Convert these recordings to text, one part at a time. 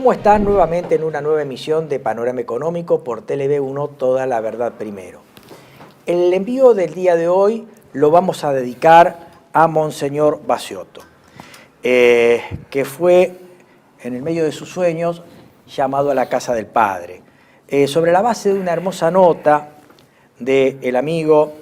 ¿Cómo están? Nuevamente en una nueva emisión de Panorama Económico por TLV1, Toda la Verdad Primero. El envío del día de hoy lo vamos a dedicar a Monseñor Baciotto, que fue, en el medio de sus sueños, llamado a la casa del Padre. Sobre la base de una hermosa nota del amigo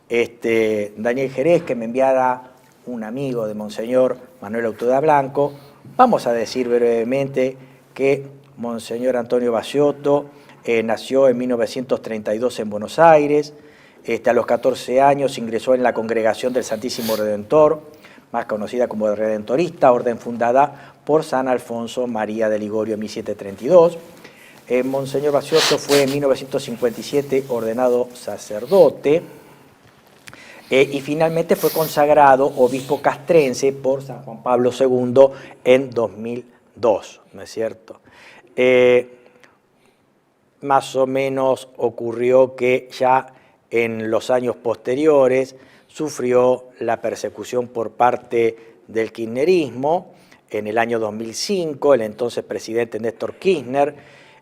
Daniel Jerez, que me enviara un amigo de Monseñor Manuel Autodá Blanco, vamos a decir brevemente que Monseñor Antonio Baciotto nació en 1932 en Buenos Aires. A los 14 años ingresó en la Congregación del Santísimo Redentor, más conocida como Redentorista, orden fundada por San Alfonso María de Ligorio en 1732. Monseñor Baciotto fue en 1957 ordenado sacerdote y finalmente fue consagrado obispo castrense por San Juan Pablo II en 2002, ¿no es cierto? Más o menos ocurrió que ya en los años posteriores sufrió la persecución por parte del kirchnerismo. En el año 2005, el entonces presidente Néstor Kirchner,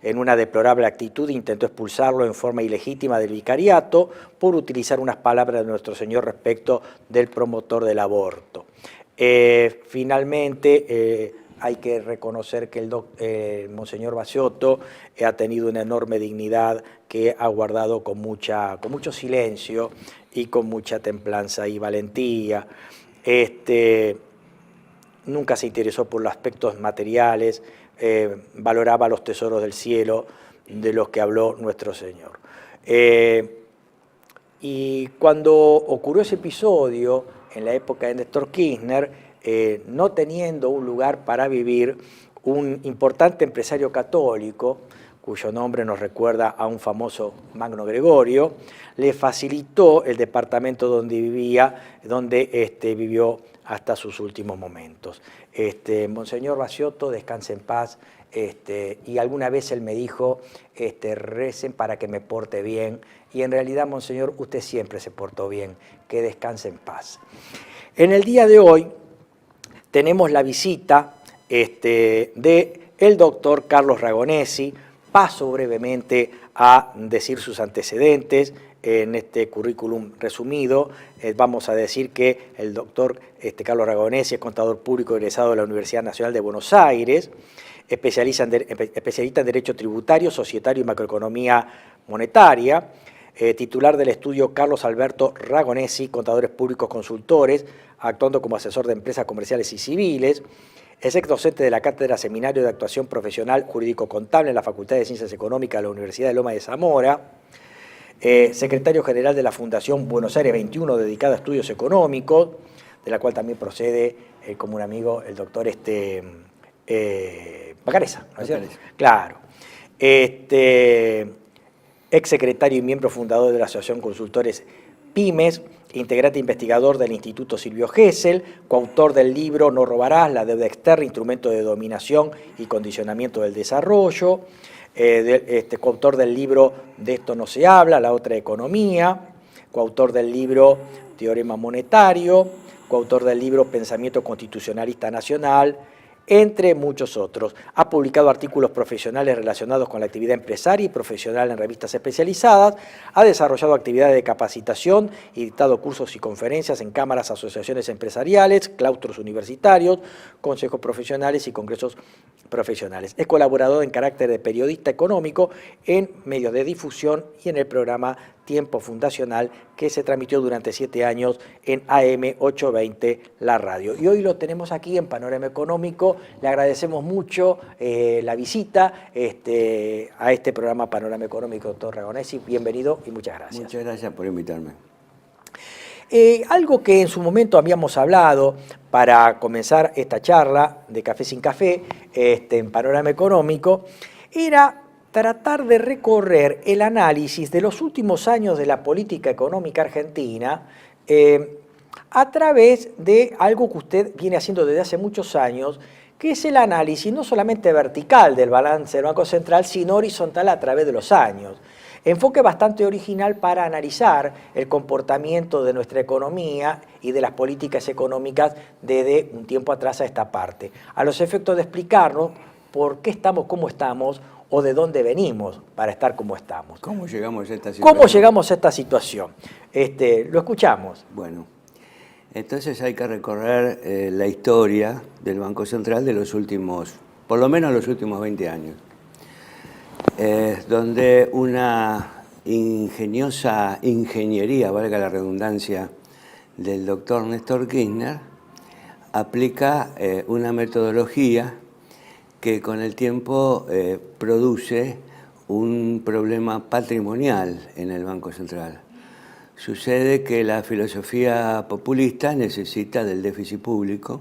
en una deplorable actitud, intentó expulsarlo en forma ilegítima del vicariato por utilizar unas palabras de Nuestro Señor respecto del promotor del aborto. Finalmente, hay que reconocer que el Monseñor Baciotto ha tenido una enorme dignidad que ha guardado con mucho silencio y con mucha templanza y valentía. Nunca se interesó por los aspectos materiales, valoraba los tesoros del cielo de los que habló Nuestro Señor. Y cuando ocurrió ese episodio, en la época de Néstor Kirchner, no teniendo un lugar para vivir, un importante empresario católico, cuyo nombre nos recuerda a un famoso Magno Gregorio, le facilitó el departamento donde vivía, donde vivió hasta sus últimos momentos. Monseñor Baciotto, descanse en paz, y alguna vez él me dijo, recen para que me porte bien, y en realidad, Monseñor, usted siempre se portó bien, que descanse en paz. En el día de hoy tenemos la visita del doctor Carlos Ragonesi. Paso brevemente a decir sus antecedentes. En este currículum resumido, vamos a decir que el doctor Carlos Ragonesi es contador público egresado de la Universidad Nacional de Buenos Aires, especialista en Derecho Tributario, Societario y Macroeconomía Monetaria, titular del estudio Carlos Alberto Ragonesi, Contadores Públicos Consultores, actuando como asesor de empresas comerciales y civiles. Es ex docente de la Cátedra Seminario de Actuación Profesional Jurídico-Contable en la Facultad de Ciencias Económicas de la Universidad de Loma de Zamora, secretario general de la Fundación Buenos Aires 21, dedicada a estudios económicos, de la cual también procede como un amigo el doctor Bacareza, ¿no es cierto? Claro. Ex secretario y miembro fundador de la Asociación Consultores Pymes, integrante investigador del Instituto Silvio Gesell, coautor del libro No robarás, la deuda externa, instrumento de dominación y condicionamiento del desarrollo, coautor del libro De esto no se habla, la otra economía, coautor del libro Teorema monetario, coautor del libro Pensamiento constitucionalista nacional, entre muchos otros. Ha publicado artículos profesionales relacionados con la actividad empresaria y profesional en revistas especializadas, ha desarrollado actividades de capacitación y dictado cursos y conferencias en cámaras, asociaciones empresariales, claustros universitarios, consejos profesionales y congresos profesionales. Es colaborador en carácter de periodista económico en medios de difusión y en el programa Tiempo Fundacional, que se transmitió durante 7 años en AM 820 La Radio. Y hoy lo tenemos aquí en Panorama Económico. Le agradecemos mucho la visita a este programa Panorama Económico, doctor Ragonesi. Bienvenido y muchas gracias. Muchas gracias por invitarme. Algo que en su momento habíamos hablado para comenzar esta charla de Café sin Café en Panorama Económico era tratar de recorrer el análisis de los últimos años de la política económica argentina a través de algo que usted viene haciendo desde hace muchos años, que es el análisis no solamente vertical del balance del Banco Central, sino horizontal a través de los años. Enfoque bastante original para analizar el comportamiento de nuestra economía y de las políticas económicas desde un tiempo atrás a esta parte, a los efectos de explicarnos por qué estamos como estamos o de dónde venimos para estar como estamos. ¿Cómo llegamos a esta situación? ¿Cómo llegamos a esta situación? Lo escuchamos. Bueno, entonces hay que recorrer la historia del Banco Central de los últimos, por lo menos los últimos 20 años, donde una ingeniosa ingeniería, valga la redundancia, del doctor Néstor Kirchner, aplica una metodología que con el tiempo produce un problema patrimonial en el Banco Central. Sucede que la filosofía populista necesita del déficit público,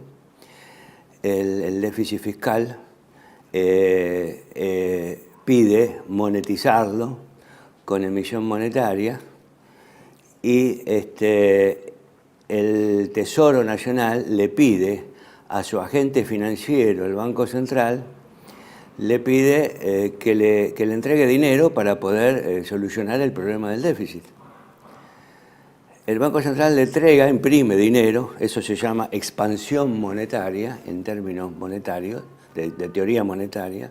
el déficit fiscal, pide monetizarlo con emisión monetaria y el Tesoro Nacional le pide a su agente financiero, el Banco Central, le pide que le entregue dinero para poder solucionar el problema del déficit. El Banco Central le entrega, imprime dinero, eso se llama expansión monetaria, en términos monetarios, de teoría monetaria.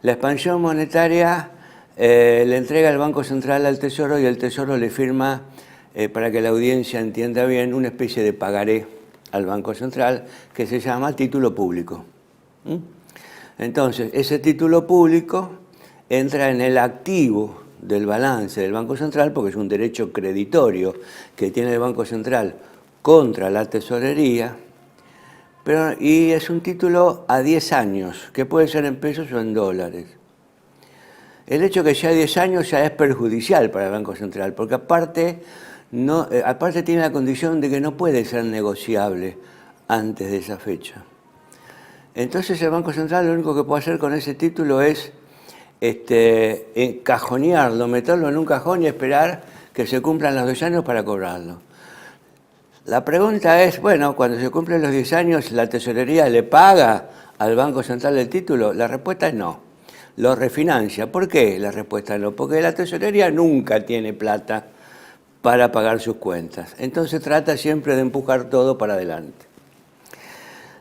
La expansión monetaria le entrega el Banco Central al Tesoro y el Tesoro le firma, para que la audiencia entienda bien, una especie de pagaré al Banco Central que se llama título público. Entonces, ese título público entra en el activo del balance del Banco Central porque es un derecho creditorio que tiene el Banco Central contra la tesorería, y es un título a 10 años, que puede ser en pesos o en dólares. El hecho que sea 10 años ya es perjudicial para el Banco Central, porque aparte tiene la condición de que no puede ser negociable antes de esa fecha. Entonces el Banco Central lo único que puede hacer con ese título es encajonearlo, meterlo en un cajón y esperar que se cumplan los 10 años para cobrarlo. La pregunta es, bueno, cuando se cumplen los 10 años, ¿la tesorería le paga al Banco Central el título? La respuesta es no. Lo refinancia. ¿Por qué la respuesta es no? Porque la tesorería nunca tiene plata para pagar sus cuentas. Entonces trata siempre de empujar todo para adelante.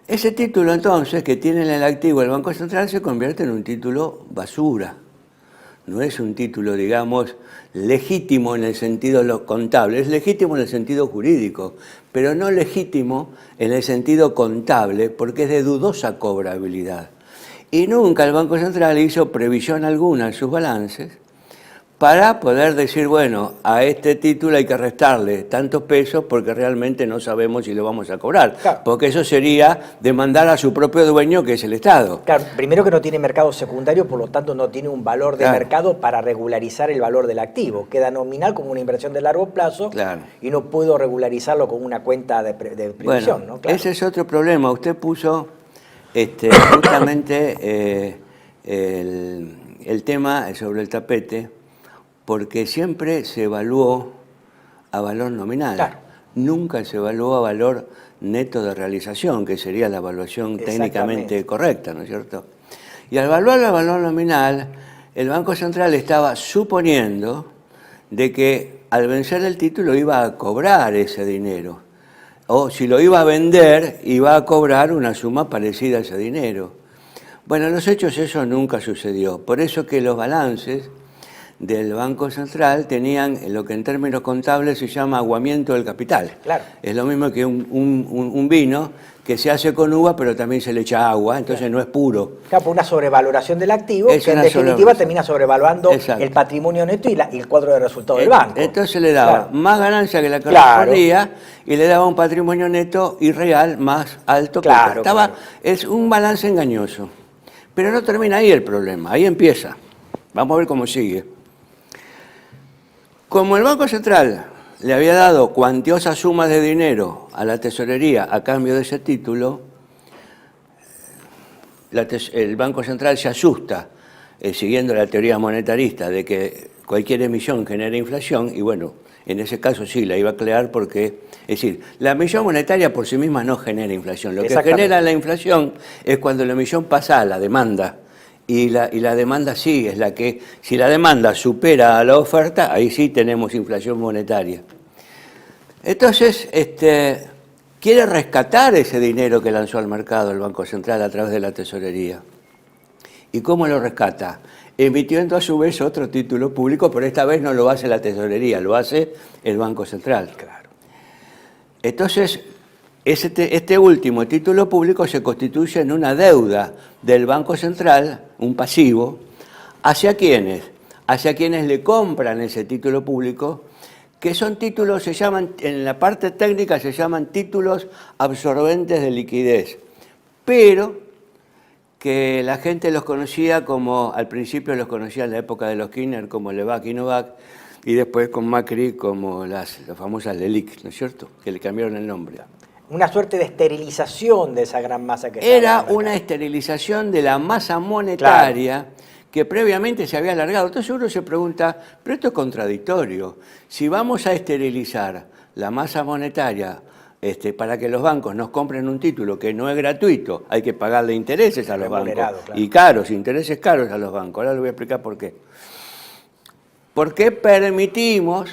Ese título entonces que tiene en el activo el Banco Central se convierte en un título basura. No es un título, digamos, legítimo en el sentido contable, es legítimo en el sentido jurídico, pero no legítimo en el sentido contable porque es de dudosa cobrabilidad. Y nunca el Banco Central hizo previsión alguna en sus balances para poder decir, bueno, a este título hay que restarle tantos pesos porque realmente no sabemos si lo vamos a cobrar. Claro. Porque eso sería demandar a su propio dueño, que es el Estado. Claro, primero que no tiene mercado secundario, por lo tanto no tiene un valor de mercado para regularizar el valor del activo. Queda nominal como una inversión de largo plazo y no puedo regularizarlo con una cuenta de previsión. Bueno, ¿no? Claro. Ese es otro problema. Usted puso justamente el tema sobre el tapete, porque siempre se evaluó a valor nominal. Claro. Nunca se evaluó a valor neto de realización, que sería la evaluación técnicamente correcta, ¿no es cierto? Y al evaluar a valor nominal, el Banco Central estaba suponiendo de que al vencer el título iba a cobrar ese dinero. O si lo iba a vender, iba a cobrar una suma parecida a ese dinero. Bueno, en los hechos eso nunca sucedió. Por eso que los balances del Banco Central tenían lo que en términos contables se llama aguamiento del capital. Claro. Es lo mismo que un vino que se hace con uva, pero también se le echa agua, entonces no es puro. Claro, una sobrevaloración del activo que en definitiva termina sobrevaluando el patrimonio neto y el cuadro de resultados del banco. Entonces le daba más ganancia que la que correspondía y le daba un patrimonio neto y real más alto que estaba. Es un balance engañoso. Pero no termina ahí el problema, ahí empieza. Vamos a ver cómo sigue. Como el Banco Central le había dado cuantiosas sumas de dinero a la tesorería a cambio de ese título, el Banco Central se asusta, siguiendo la teoría monetarista, de que cualquier emisión genera inflación, y bueno, en ese caso sí, la iba a crear porque, es decir, la emisión monetaria por sí misma no genera inflación. Lo que genera la inflación es cuando la emisión pasa a la demanda. Y la demanda sí es la que, si la demanda supera a la oferta, ahí sí tenemos inflación monetaria. Entonces, quiere rescatar ese dinero que lanzó al mercado el Banco Central a través de la tesorería. ¿Y cómo lo rescata? Emitiendo a su vez otro título público, pero esta vez no lo hace la tesorería, lo hace el Banco Central. Claro. Entonces, este último título público se constituye en una deuda del Banco Central, un pasivo, ¿hacia quiénes? Hacia quienes le compran ese título público, que son títulos, se llaman, en la parte técnica se llaman títulos absorbentes de liquidez, pero que la gente los conocía como, al principio los conocía en la época de los Kirchner como Levac y Novak, y después con Macri como las famosas LELIC, ¿no es cierto?, que le cambiaron el nombre. Una suerte de esterilización de esa gran masa que era una esterilización de la masa monetaria, claro, que previamente se había alargado. Entonces uno se pregunta, pero esto es contradictorio. Si vamos a esterilizar la masa monetaria para que los bancos nos compren un título que no es gratuito, hay que pagarle intereses a los bancos, claro, y caros, intereses caros a los bancos. Ahora le voy a explicar por qué. ¿Por qué permitimos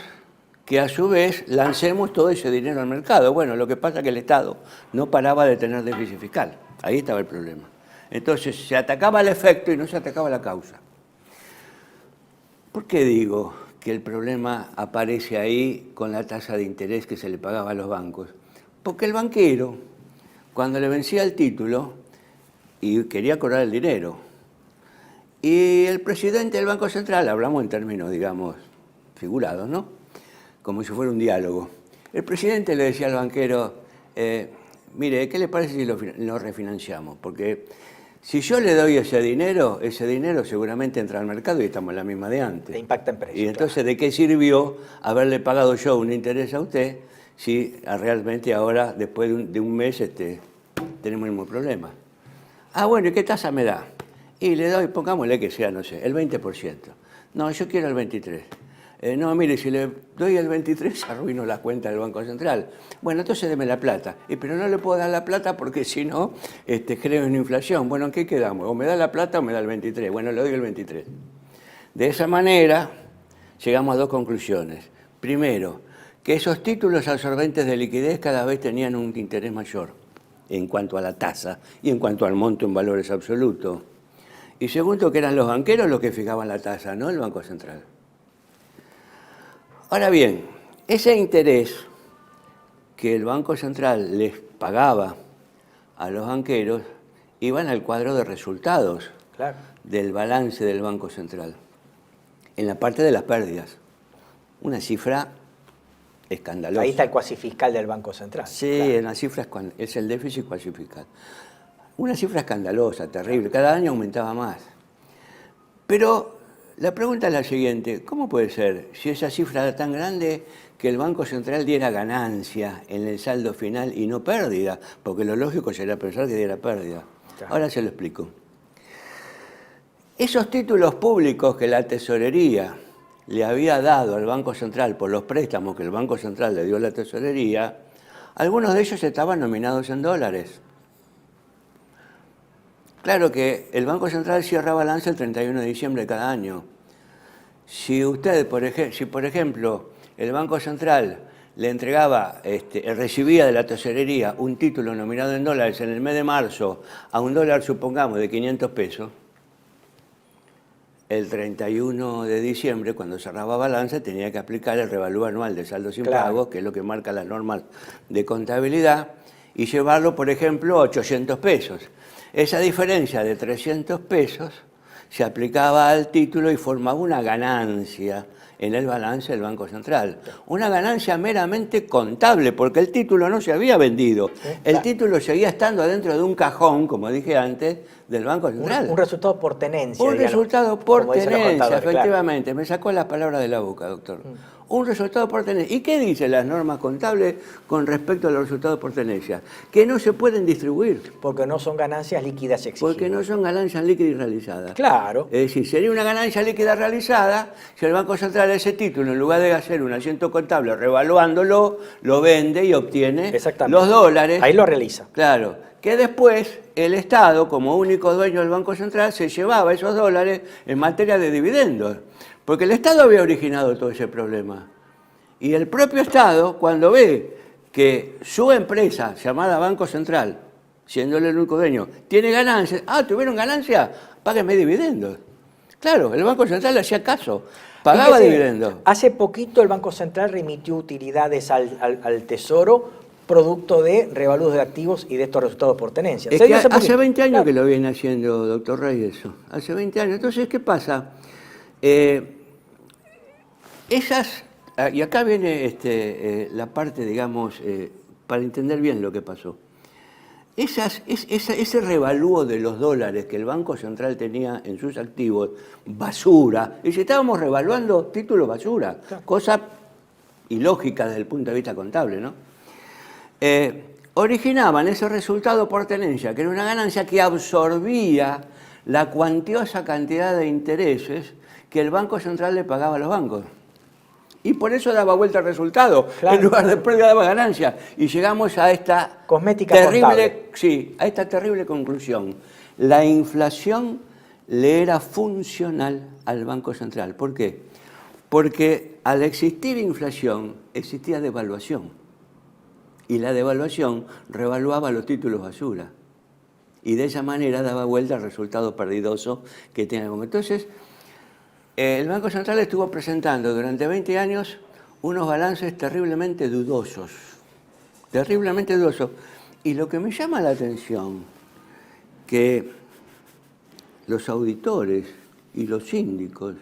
que a su vez lancemos todo ese dinero al mercado? Bueno, lo que pasa es que el Estado no paraba de tener déficit fiscal. Ahí estaba el problema. Entonces se atacaba el efecto y no se atacaba la causa. ¿Por qué digo que el problema aparece ahí con la tasa de interés que se le pagaba a los bancos? Porque el banquero, cuando le vencía el título, y quería cobrar el dinero, y el presidente del Banco Central, hablamos en términos, digamos, figurados, ¿no?, como si fuera un diálogo. El presidente le decía al banquero, mire, ¿qué le parece si lo refinanciamos? Porque si yo le doy ese dinero seguramente entra al mercado y estamos en la misma de antes. Te impacta en precios. Y entonces, claro, ¿de qué sirvió haberle pagado yo un interés a usted si realmente ahora, después de un mes, tenemos el mismo problema? Ah, bueno, ¿y qué tasa me da? Y le doy, pongámosle que sea, no sé, el 20%. No, yo quiero el 23%. No, mire, si le doy el 23, arruino la cuenta del Banco Central. Bueno, entonces deme la plata. Pero no le puedo dar la plata porque si no, creo en inflación. Bueno, ¿en qué quedamos? O me da la plata o me da el 23. Bueno, le doy el 23. De esa manera, llegamos a dos conclusiones. Primero, que esos títulos absorbentes de liquidez cada vez tenían un interés mayor en cuanto a la tasa y en cuanto al monto en valores absolutos. Y segundo, que eran los banqueros los que fijaban la tasa, no el Banco Central. Ahora bien, ese interés que el Banco Central les pagaba a los banqueros iban al cuadro de resultados, claro, del balance del Banco Central, en la parte de las pérdidas. Una cifra escandalosa. Ahí está el cuasi fiscal del Banco Central. Sí, claro, una cifra es el déficit cuasi fiscal. Una cifra escandalosa, terrible, cada año aumentaba más. Pero la pregunta es la siguiente, ¿cómo puede ser, si esa cifra era tan grande, que el Banco Central diera ganancia en el saldo final y no pérdida? Porque lo lógico sería pensar que diera pérdida. Claro. Ahora se lo explico. Esos títulos públicos que la tesorería le había dado al Banco Central por los préstamos que el Banco Central le dio a la tesorería, algunos de ellos estaban nominados en dólares. Claro que el Banco Central cierra balance el 31 de diciembre de cada año. Si por ejemplo, el Banco Central le entregaba, recibía de la tesorería un título nominado en dólares en el mes de marzo a un dólar, supongamos, de 500 pesos, el 31 de diciembre, cuando cerraba balance, tenía que aplicar el revalúo anual de saldos impagos, que es lo que marca las normas de contabilidad, y llevarlo, por ejemplo, a 800 pesos. Esa diferencia de 300 pesos se aplicaba al título y formaba una ganancia en el balance del Banco Central. Una ganancia meramente contable, porque el título no se había vendido. El título seguía estando adentro de un cajón, como dije antes, del Banco Central. Un resultado por tenencia. Un resultado por tenencia, efectivamente. Claro. Me sacó las palabras de la boca, doctor. Un resultado por tenencia. ¿Y qué dicen las normas contables con respecto a los resultados por tenencia? Que no se pueden distribuir. Porque no son ganancias líquidas exigibles. Porque no son ganancias líquidas y realizadas. Claro. Es decir, sería una ganancia líquida realizada si el Banco Central ese título, en lugar de hacer un asiento contable revaluándolo, lo vende y obtiene los dólares. Ahí lo realiza. Claro. Que después el Estado, como único dueño del Banco Central, se llevaba esos dólares en materia de dividendos. Porque el Estado había originado todo ese problema. Y el propio Estado, cuando ve que su empresa, llamada Banco Central, siendo el único dueño, tiene ganancias, ¿tuvieron ganancias? págueme dividendos. Claro, el Banco Central le hacía caso, pagaba Fíjese, dividendos. hace poquito el Banco Central remitió utilidades al Tesoro producto de revalúos de activos y de estos resultados por tenencia. Es que hace 20 años que lo viene haciendo, doctor Rey, eso. Hace 20 años. Entonces, ¿qué pasa? Y acá viene la parte, digamos, para entender bien lo que pasó. Ese revalúo de los dólares que el Banco Central tenía en sus activos, basura, y si estábamos revaluando títulos basura, claro, cosa ilógica desde el punto de vista contable, ¿no? Originaban ese resultado por tenencia, que era una ganancia que absorbía la cuantiosa cantidad de intereses que el Banco Central le pagaba a los bancos. Y por eso daba vuelta al resultado, claro, en lugar de pérdida daba ganancia. Y llegamos a esta terrible conclusión. La inflación le era funcional al Banco Central. ¿Por qué? Porque al existir inflación, existía devaluación. Y la devaluación revaluaba los títulos basura. Y de esa manera daba vuelta al resultado perdidoso que tenía el banco. Entonces, el Banco Central estuvo presentando durante 20 años unos balances terriblemente dudosos. Terriblemente dudosos. Y lo que me llama la atención, que los auditores y los síndicos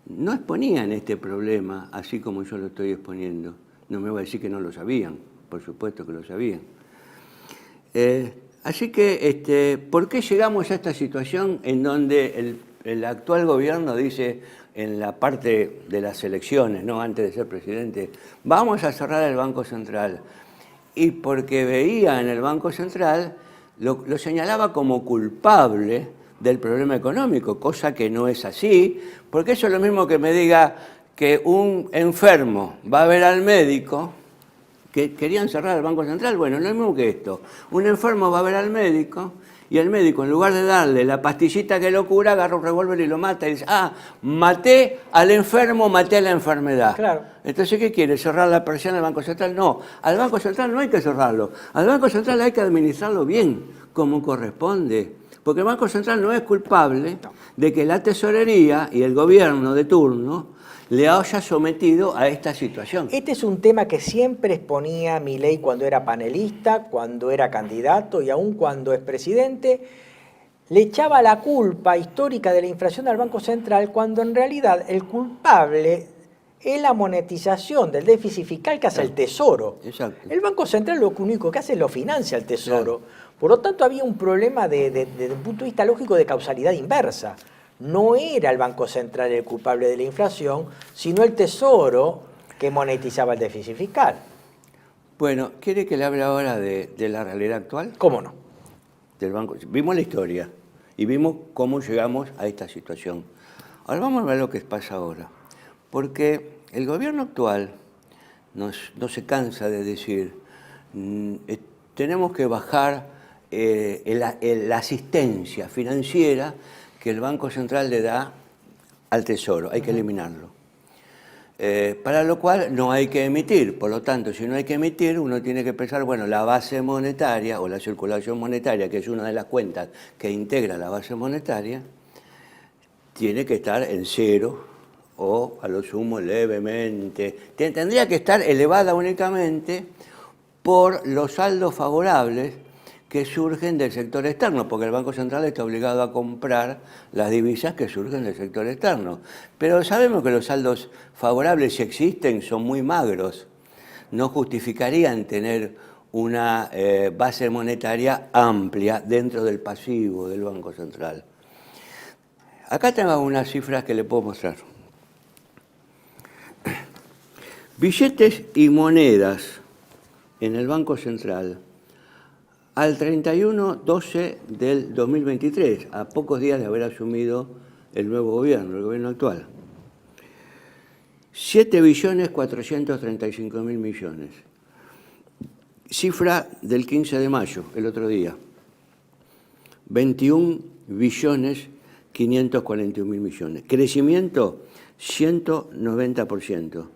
no exponían este problema así como yo lo estoy exponiendo. No me voy a decir que no lo sabían, por supuesto que lo sabían. Así que, ¿por qué llegamos a esta situación en donde el actual gobierno dice en la parte de las elecciones, ¿no?, antes de ser presidente, vamos a cerrar el Banco Central? Y porque veía en el Banco Central, lo señalaba como culpable del problema económico, cosa que no es así, porque eso es lo mismo que me diga que un enfermo va a ver al médico, que querían cerrar el Banco Central. Bueno, no es lo mismo que esto. Un enfermo va a ver al médico y el médico, en lugar de darle la pastillita que lo cura, agarra un revólver y lo mata y dice, maté al enfermo, maté a la enfermedad. Claro. Entonces, ¿qué quiere? ¿Cerrar la persiana del Banco Central? No, al Banco Central no hay que cerrarlo. Al Banco Central hay que administrarlo bien, como corresponde. Porque el Banco Central no es culpable de que la tesorería y el gobierno de turno le haya sometido a esta situación. Este es un tema que siempre exponía Milei cuando era panelista, cuando era candidato y aún cuando es presidente. Le echaba la culpa histórica de la inflación al Banco Central cuando en realidad el culpable es la monetización del déficit fiscal que hace el Tesoro. Exacto. El Banco Central lo único que hace es lo financia el Tesoro. Claro. Por lo tanto, había un problema desde un punto de vista lógico de causalidad inversa. No era el Banco Central el culpable de la inflación, sino el Tesoro que monetizaba el déficit fiscal. Bueno, ¿quiere que le hable ahora de la realidad actual? ¿Cómo no? Del banco. Vimos la historia y vimos cómo llegamos a esta situación. Ahora vamos a ver lo que pasa ahora. Porque el gobierno actual no se cansa de decir tenemos que bajar la asistencia financiera que el Banco Central le da al Tesoro, hay que eliminarlo. Para lo cual no hay que emitir, por lo tanto, si no hay que emitir, uno tiene que pensar, bueno, la base monetaria o la circulación monetaria, que es una de las cuentas que integra la base monetaria, tiene que estar en cero o a lo sumo levemente. Tendría que estar elevada únicamente por los saldos favorables que surgen del sector externo, porque el Banco Central está obligado a comprar las divisas que surgen del sector externo. Pero sabemos que los saldos favorables, si existen, son muy magros. No justificarían tener una base monetaria amplia dentro del pasivo del Banco Central. Acá tengo unas cifras que le puedo mostrar. Billetes y monedas en el Banco Central al 31/12 del 2023, a pocos días de haber asumido el nuevo gobierno, el gobierno actual. 7.435.000 millones. Cifra del 15 de mayo, el otro día. 21.541.000 millones. Crecimiento 190%.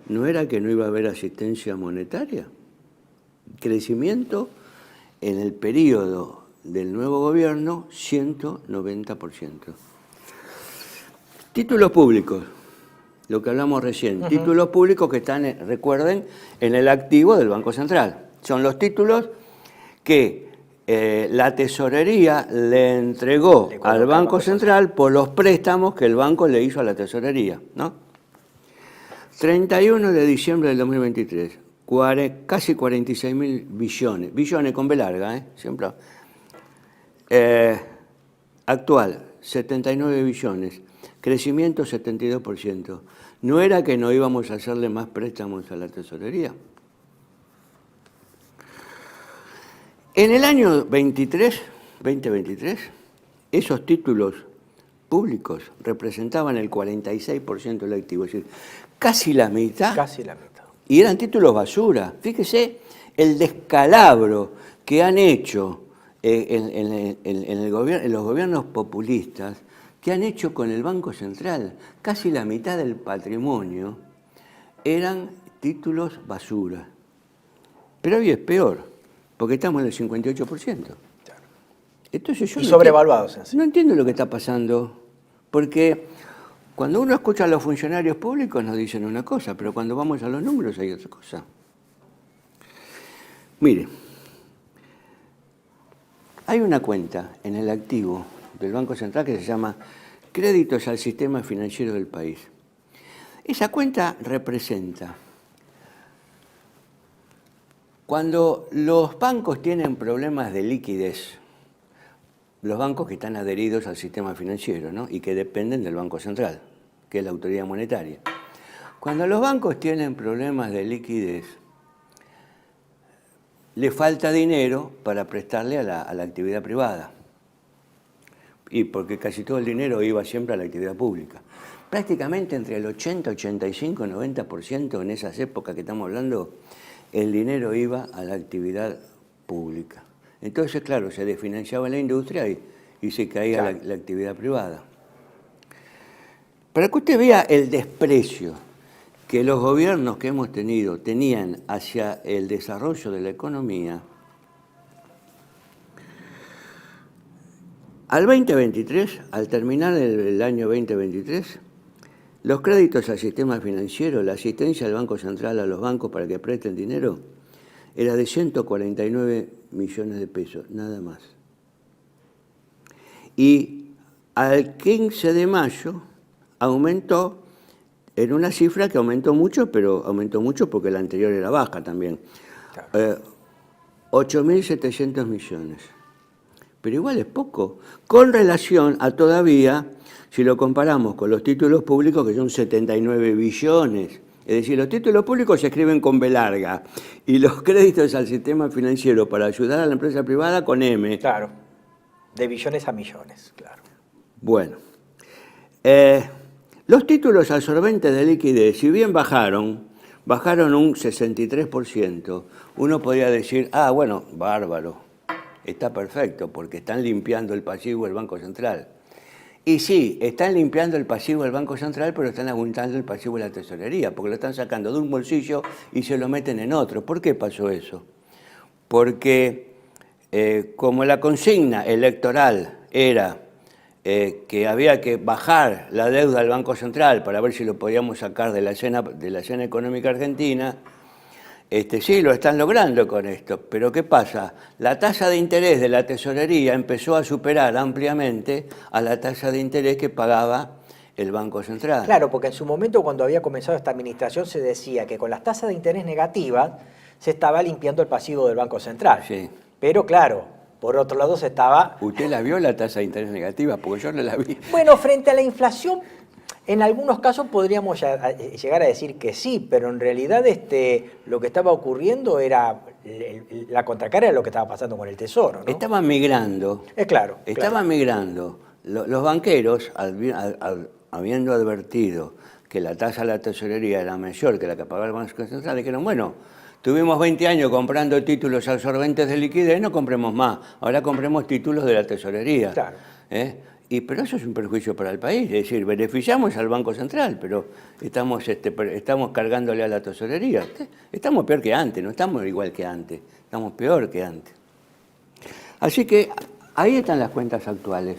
¿No era que no iba a haber asistencia monetaria? Crecimiento en el periodo del nuevo gobierno, 190%. Títulos públicos, lo que hablamos recién. Títulos públicos que están, recuerden, en el activo del Banco Central. Son los títulos que la tesorería le entregó al Banco Central por los préstamos que el banco le hizo a la tesorería, ¿no? 31 de diciembre del 2023, casi 46.000 billones, billones con B larga, siempre. Actual, 79 billones, crecimiento 72%. ¿No era que no íbamos a hacerle más préstamos a la tesorería? En el año 2023, esos títulos públicos representaban el 46% del activo, es decir, casi la mitad. Casi la mitad. Y eran títulos basura. Fíjese el descalabro que han hecho en los gobiernos populistas, que han hecho con el Banco Central. Casi la mitad del patrimonio eran títulos basura. Pero hoy es peor, porque estamos en el 58%. Claro. Entonces yo y sobrevaluados. No entiendo lo que está pasando, porque cuando uno escucha a los funcionarios públicos nos dicen una cosa, pero cuando vamos a los números hay otra cosa. Mire, hay una cuenta en el activo del Banco Central que se llama Créditos al Sistema Financiero del País. Esa cuenta representa cuando los bancos tienen problemas de liquidez, los bancos que están adheridos al sistema financiero, ¿no? Y que dependen del Banco Central, que es la autoridad monetaria. Cuando los bancos tienen problemas de liquidez, le falta dinero para prestarle a la actividad privada. Y porque casi todo el dinero iba siempre a la actividad pública. Prácticamente entre el 80, 85, 90% en esas épocas que estamos hablando, el dinero iba a la actividad pública. Entonces, claro, se desfinanciaba la industria y se caía claro. la actividad privada. Para que usted vea el desprecio que los gobiernos que hemos tenido tenían hacia el desarrollo de la economía, al 2023, al terminar el año 2023, los créditos al sistema financiero, la asistencia del Banco Central a los bancos para que presten dinero, era de 149 millones de pesos, nada más. Y al 15 de mayo aumentó en una cifra que aumentó mucho, pero aumentó mucho porque la anterior era baja también. Claro. 8.700 millones. Pero igual es poco, con relación a todavía, si lo comparamos con los títulos públicos, que son 79 billones. Es decir, los títulos públicos se escriben con B larga y los créditos al sistema financiero para ayudar a la empresa privada con M. Claro, de billones a millones, claro. Bueno, los títulos absorbentes de liquidez, si bien bajaron un 63%, uno podría decir, bueno, bárbaro, está perfecto, porque están limpiando el pasivo del Banco Central. Y sí, están limpiando el pasivo del Banco Central, pero están aumentando el pasivo de la tesorería, porque lo están sacando de un bolsillo y se lo meten en otro. ¿Por qué pasó eso? Porque como la consigna electoral era que había que bajar la deuda del Banco Central para ver si lo podíamos sacar de la escena económica argentina, sí, lo están logrando con esto, pero ¿qué pasa? La tasa de interés de la tesorería empezó a superar ampliamente a la tasa de interés que pagaba el Banco Central. Claro, porque en su momento cuando había comenzado esta administración se decía que con las tasas de interés negativas se estaba limpiando el pasivo del Banco Central. Sí. Pero claro, por otro lado se estaba... ¿Usted la vio la tasa de interés negativa? Porque yo no la vi. Bueno, frente a la inflación... En algunos casos podríamos llegar a decir que sí, pero en realidad lo que estaba ocurriendo era la contracara de lo que estaba pasando con el Tesoro, ¿no? Estaban migrando. Claro. Estaban migrando. Los banqueros, habiendo advertido que la tasa de la tesorería era mayor que la que pagaba el Banco Central, dijeron, bueno, tuvimos 20 años comprando títulos absorbentes de liquidez, no compremos más, ahora compremos títulos de la tesorería. Claro. Pero eso es un perjuicio para el país, es decir, beneficiamos al Banco Central, pero estamos cargándole a la tesorería. Estamos peor que antes, no estamos igual que antes, estamos peor que antes. Así que Ahí están las cuentas actuales,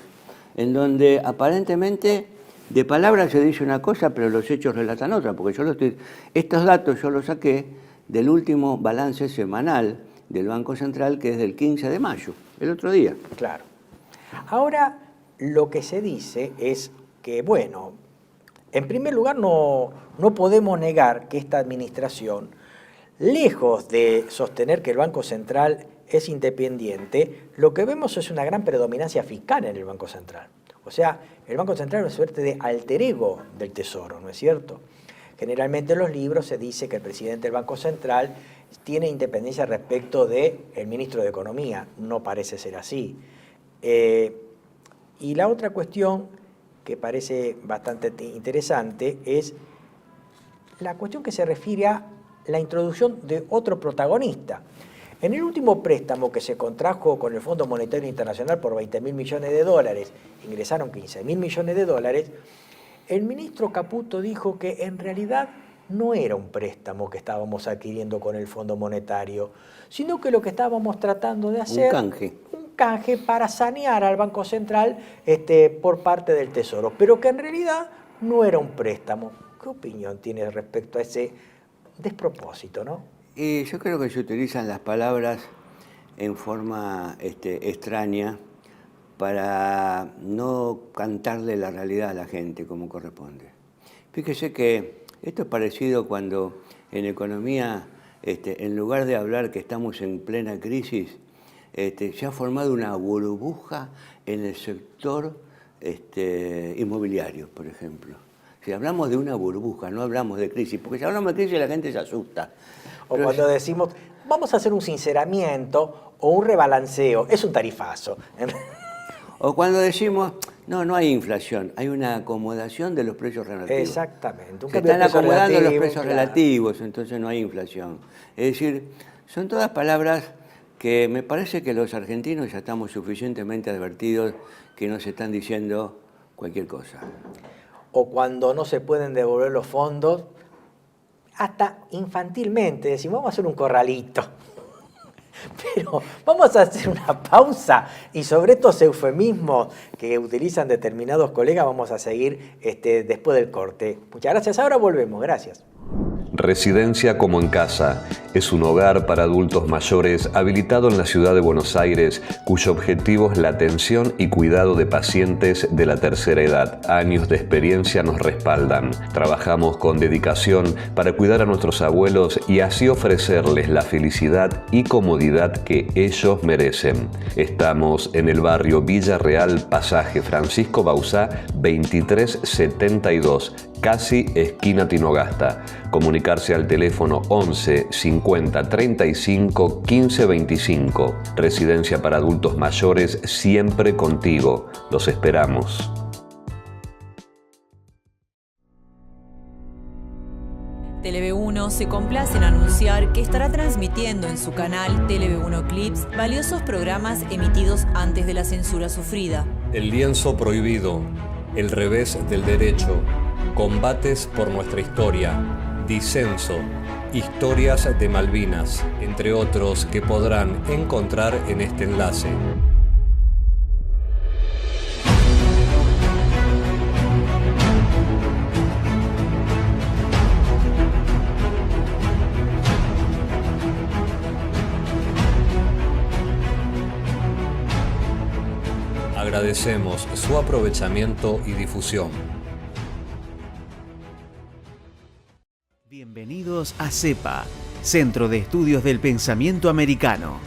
en donde aparentemente de palabras se dice una cosa, pero los hechos relatan otra, porque estos datos yo los saqué del último balance semanal del Banco Central, que es del 15 de mayo, el otro día. Claro. Ahora, lo que se dice es que, bueno, en primer lugar no podemos negar que esta administración, lejos de sostener que el Banco Central es independiente, lo que vemos es una gran predominancia fiscal en el Banco Central. O sea, el Banco Central es una suerte de alter ego del Tesoro, ¿no es cierto? Generalmente en los libros se dice que el presidente del Banco Central tiene independencia respecto del ministro de Economía. No parece ser así. Y la otra cuestión que parece bastante interesante es la cuestión que se refiere a la introducción de otro protagonista. En el último préstamo que se contrajo con el Fondo Monetario Internacional por 20.000 millones de dólares, ingresaron 15.000 millones de dólares, el ministro Caputo dijo que en realidad no era un préstamo que estábamos adquiriendo con el Fondo Monetario, sino que lo que estábamos tratando de hacer... Un canje para sanear al Banco Central por parte del Tesoro, pero que en realidad no era un préstamo. ¿Qué opinión tiene respecto a ese despropósito, no? Y yo creo que se utilizan las palabras en forma extraña para no cantarle la realidad a la gente como corresponde. Fíjese que esto es parecido cuando en economía, en lugar de hablar que estamos en plena crisis, se ha formado una burbuja en el sector inmobiliario, por ejemplo. Si hablamos de una burbuja, no hablamos de crisis, porque si hablamos de crisis la gente se asusta. O pero cuando decimos, vamos a hacer un sinceramiento o un rebalanceo, es un tarifazo. O cuando decimos, no hay inflación, hay una acomodación de los precios relativos. Exactamente. Se están acomodando los precios relativos, entonces no hay inflación. Es decir, son todas palabras que me parece que los argentinos ya estamos suficientemente advertidos que nos están diciendo cualquier cosa. O cuando no se pueden devolver los fondos, hasta infantilmente decimos, vamos a hacer un corralito. Pero vamos a hacer una pausa y sobre estos eufemismos que utilizan determinados colegas vamos a seguir después del corte. Muchas gracias, ahora volvemos, gracias. Residencia como en casa es un hogar para adultos mayores habilitado en la ciudad de Buenos Aires, cuyo objetivo es la atención y cuidado de pacientes de la tercera edad. Años de experiencia nos respaldan. Trabajamos con dedicación para cuidar a nuestros abuelos y así ofrecerles la felicidad y comodidad que ellos merecen. Estamos en el barrio Villa Real, Pasaje Francisco Bauzá, 2372, casi esquina Tinogasta. Comunicarse al teléfono 11 50 35 15 25. Residencia para adultos mayores, siempre contigo. Los esperamos. Tele-V1 se complace en anunciar que estará transmitiendo en su canal Tele-V1 Clips valiosos programas emitidos antes de la censura sufrida. El lienzo prohibido, el revés del derecho, combates por nuestra historia, disenso, historias de Malvinas, entre otros que podrán encontrar en este enlace. Agradecemos su aprovechamiento y difusión. Bienvenidos a CEPA, Centro de Estudios del Pensamiento Americano.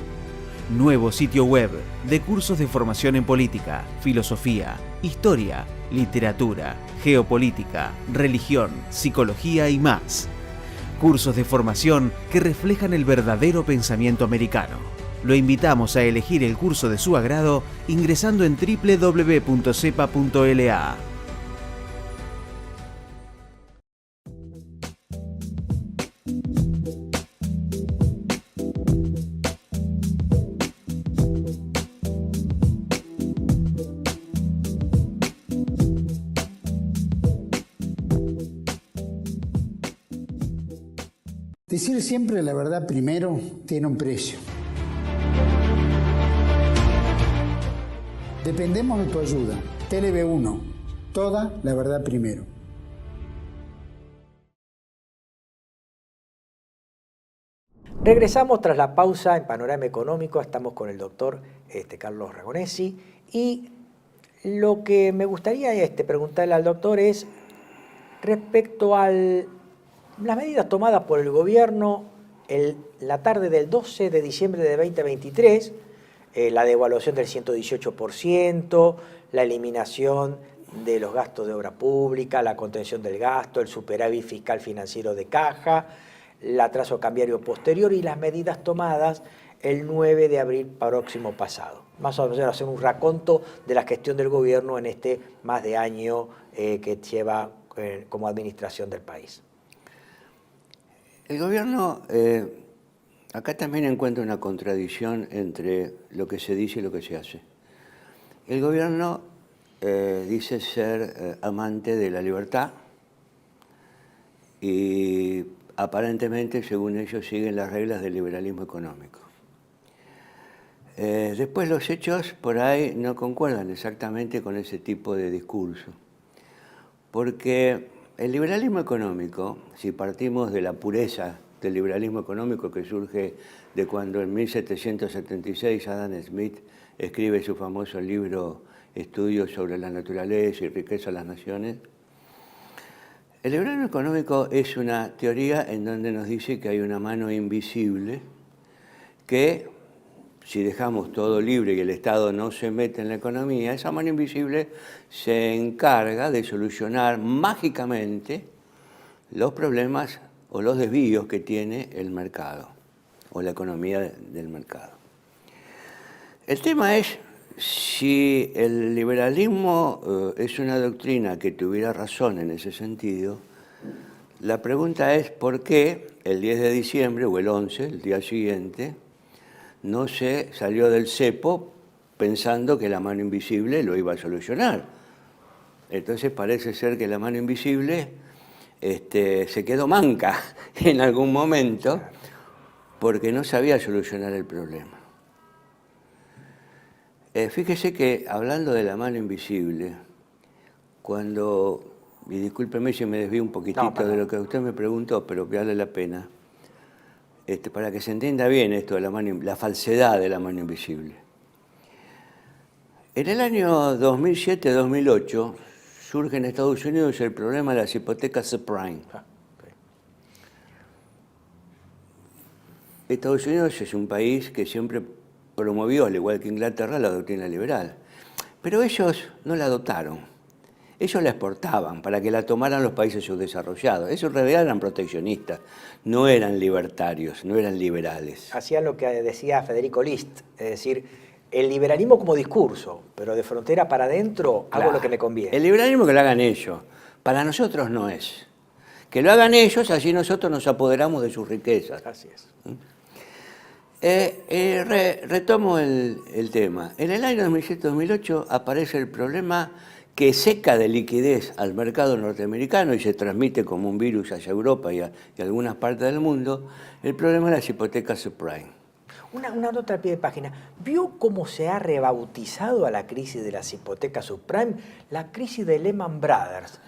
Nuevo sitio web de cursos de formación en política, filosofía, historia, literatura, geopolítica, religión, psicología y más. Cursos de formación que reflejan el verdadero pensamiento americano. Lo invitamos a elegir el curso de su agrado ingresando en www.cepa.la. Decir siempre la verdad primero tiene un precio. Dependemos de tu ayuda. TLV1. Toda la verdad primero. Regresamos tras la pausa en Panorama Económico. Estamos con el doctor Carlos Ragonesi. Y lo que me gustaría preguntarle al doctor es respecto a las medidas tomadas por el gobierno la tarde del 12 de diciembre de 2023, la devaluación del 118%, la eliminación de los gastos de obra pública, la contención del gasto, el superávit fiscal financiero de caja, el atraso cambiario posterior y las medidas tomadas el 9 de abril próximo pasado. Más o menos hacer un raconto de la gestión del gobierno en este más de año que lleva como administración del país. El gobierno, acá también encuentra una contradicción entre lo que se dice y lo que se hace. El gobierno dice ser amante de la libertad y aparentemente, según ellos, siguen las reglas del liberalismo económico. Después los hechos por ahí no concuerdan exactamente con ese tipo de discurso, porque el liberalismo económico, si partimos de la pureza del liberalismo económico que surge de cuando en 1776 Adam Smith escribe su famoso libro Estudios sobre la naturaleza y riqueza de las naciones, el liberalismo económico es una teoría en donde nos dice que hay una mano invisible que, si dejamos todo libre y el Estado no se mete en la economía, esa mano invisible se encarga de solucionar mágicamente los problemas o los desvíos que tiene el mercado o la economía del mercado. El tema es si el liberalismo es una doctrina que tuviera razón en ese sentido. La pregunta es por qué el 10 de diciembre o el 11, el día siguiente, no se salió del cepo pensando que la mano invisible lo iba a solucionar. Entonces parece ser que la mano invisible se quedó manca en algún momento porque no sabía solucionar el problema. Fíjese que hablando de la mano invisible, y discúlpeme si me desvío un poquitito de lo que usted me preguntó, pero vale la pena, para que se entienda bien esto de la falsedad de la mano invisible. En el año 2007-2008 surge en Estados Unidos el problema de las hipotecas subprime. Estados Unidos es un país que siempre promovió, al igual que Inglaterra, la doctrina liberal. Pero ellos no la adoptaron. Ellos la exportaban para que la tomaran los países subdesarrollados. Ellos en realidad eran proteccionistas, no eran libertarios, no eran liberales. Hacían lo que decía Federico List, es decir, el liberalismo como discurso, pero de frontera para adentro hago lo que me conviene. El liberalismo que lo hagan ellos, para nosotros no es. Que lo hagan ellos, así nosotros nos apoderamos de sus riquezas. Así es. Retomo el tema. En el año 2007-2008 aparece el problema que seca de liquidez al mercado norteamericano y se transmite como un virus hacia Europa y algunas partes del mundo, el problema de las hipotecas subprime. Una nota al pie de página. ¿Vio cómo se ha rebautizado a la crisis de las hipotecas subprime? La crisis de Lehman Brothers.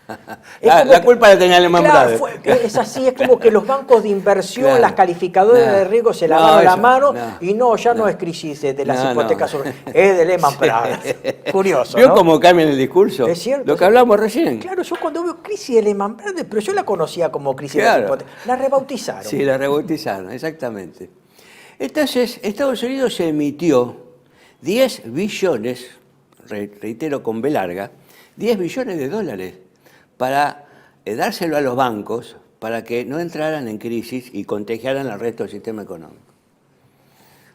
La culpa la tenía Lehman Brothers. Es así, es como que los bancos de inversión, las calificadoras de riesgo se lavaron la mano y no es crisis de las hipotecas subprime, es de Lehman Brothers. Curioso, ¿Vio cómo cambian el discurso? Es cierto. Lo que hablamos recién. Claro, yo cuando veo crisis de Lehman Brothers, pero yo la conocía como crisis de las hipotecas. La rebautizaron. Sí, la rebautizaron, exactamente. Entonces, Estados Unidos emitió 10 billones, reitero con B larga, 10 billones de dólares para dárselo a los bancos para que no entraran en crisis y contagiaran al resto del sistema económico.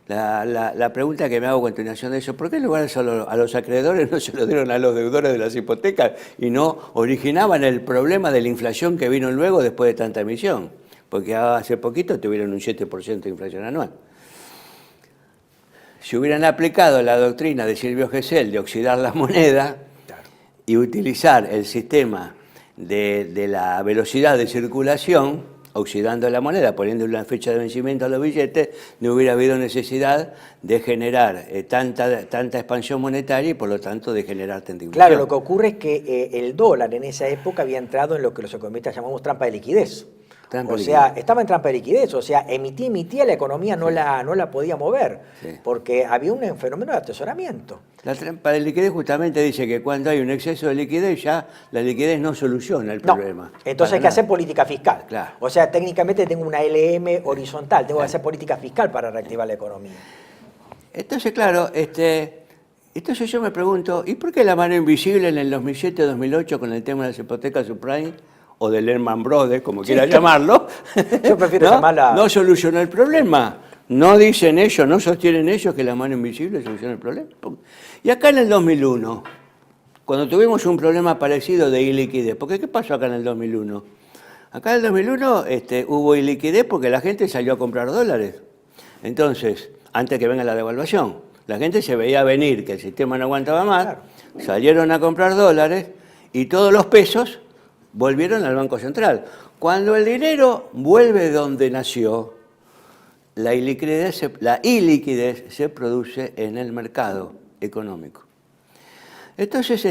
La pregunta que me hago a continuación de eso, ¿por qué en lugar de a los acreedores no se lo dieron a los deudores de las hipotecas y no originaban el problema de la inflación que vino luego después de tanta emisión? Porque hace poquito tuvieron un 7% de inflación anual. Si hubieran aplicado la doctrina de Silvio Gesell de oxidar la moneda y utilizar el sistema de la velocidad de circulación, oxidando la moneda, poniendo una fecha de vencimiento a los billetes, no hubiera habido necesidad de generar tanta expansión monetaria y por lo tanto de generar tanta inflación. Claro, lo que ocurre es que el dólar en esa época había entrado en lo que los economistas llamamos trampa de liquidez. Estaba en trampa de liquidez, o sea, emitía, la economía no la podía mover, porque había un fenómeno de atesoramiento. La trampa de liquidez justamente dice que cuando hay un exceso de liquidez, ya la liquidez no soluciona el problema. Entonces hay que hacer política fiscal. Claro. O sea, técnicamente tengo una LM horizontal, tengo que hacer política fiscal para reactivar la economía. Entonces, claro, entonces yo me pregunto, ¿y por qué la mano invisible en el 2007-2008 con el tema de las hipotecas subprime o del Lehman Brothers, como quiera llamarlo, yo prefiero llamarla... no solucionó el problema? No dicen ellos, no sostienen ellos que la mano invisible soluciona el problema. Y acá en el 2001, cuando tuvimos un problema parecido de iliquidez, porque ¿qué pasó acá en el 2001? Acá en el 2001 hubo iliquidez porque la gente salió a comprar dólares. Entonces, antes que venga la devaluación, la gente se veía venir que el sistema no aguantaba más, salieron a comprar dólares y todos los pesos volvieron al Banco Central. Cuando el dinero vuelve donde nació, la iliquidez se produce en el mercado económico. Entonces,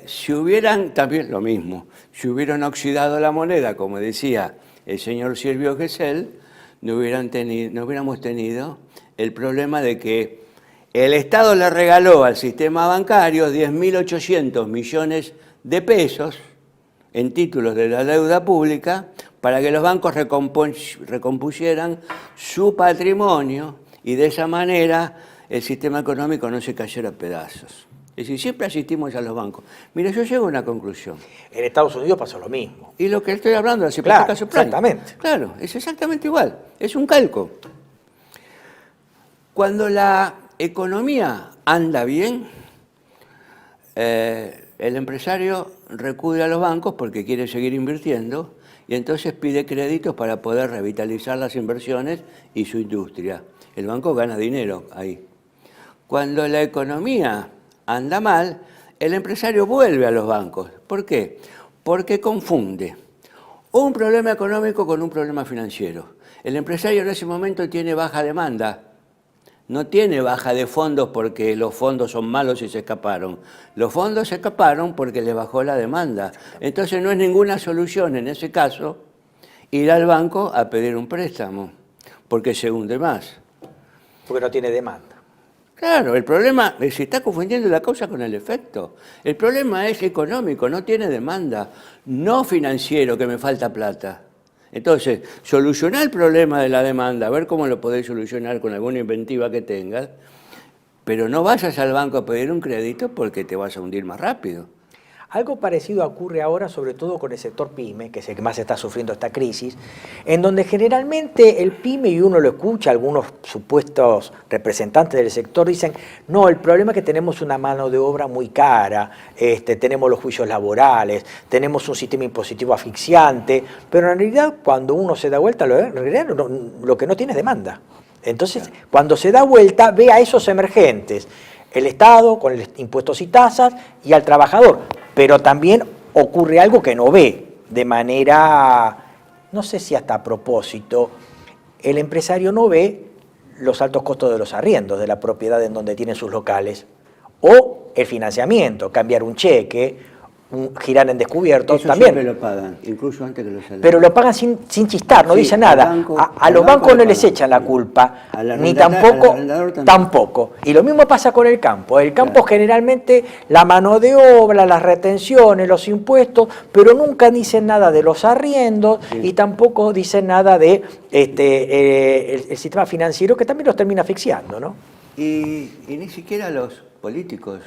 si hubieran, también lo mismo, si hubieran oxidado la moneda, como decía el señor Silvio Gesell, no hubiéramos tenido el problema de que el Estado le regaló al sistema bancario 10.800 millones de pesos en títulos de la deuda pública para que los bancos recompusieran su patrimonio y de esa manera el sistema económico no se cayera a pedazos. Es decir, siempre asistimos a los bancos. Mira, yo llego a una conclusión. En Estados Unidos pasó lo mismo. Y lo que estoy hablando de las hipotecas subprime. Exactamente. Claro, es exactamente igual. Es un calco. Cuando la economía anda bien, el empresario recude a los bancos porque quiere seguir invirtiendo y entonces pide créditos para poder revitalizar las inversiones y su industria. El banco gana dinero ahí. Cuando la economía anda mal, el empresario vuelve a los bancos. ¿Por qué? Porque confunde un problema económico con un problema financiero. El empresario en ese momento tiene baja demanda. No tiene baja de fondos porque los fondos son malos y se escaparon. Los fondos se escaparon porque le bajó la demanda. Entonces no es ninguna solución en ese caso ir al banco a pedir un préstamo, porque se hunde más. Porque no tiene demanda. Claro, el problema, se está confundiendo la causa con el efecto. El problema es económico, no tiene demanda, no financiero, que me falta plata. Entonces, solucionar el problema de la demanda, a ver cómo lo podés solucionar con alguna inventiva que tengas, pero no vayas al banco a pedir un crédito porque te vas a hundir más rápido. Algo parecido ocurre ahora, sobre todo con el sector PYME, que es el que más está sufriendo esta crisis, en donde generalmente el PYME, y uno lo escucha, algunos supuestos representantes del sector dicen, no, el problema es que tenemos una mano de obra muy cara, tenemos los juicios laborales, tenemos un sistema impositivo asfixiante, pero en realidad cuando uno se da vuelta, en realidad lo que no tiene es demanda. Entonces, cuando se da vuelta, ve a esos emergentes, el Estado con impuestos y tasas y al trabajador. Pero también ocurre algo que no ve de manera, no sé si hasta a propósito, el empresario no ve los altos costos de los arriendos de la propiedad en donde tienen sus locales o el financiamiento, cambiar un cheque, girar en descubierto. Eso también siempre lo pagan, incluso antes que los salarios. Pero lo pagan sin chistar, no dice nada. A los bancos no les echan la culpa, ni tampoco. Y lo mismo pasa con el campo. El campo generalmente la mano de obra, las retenciones, los impuestos, pero nunca dicen nada de los arriendos y tampoco dicen nada de el sistema financiero que también los termina asfixiando, ¿no? Y ni siquiera los políticos,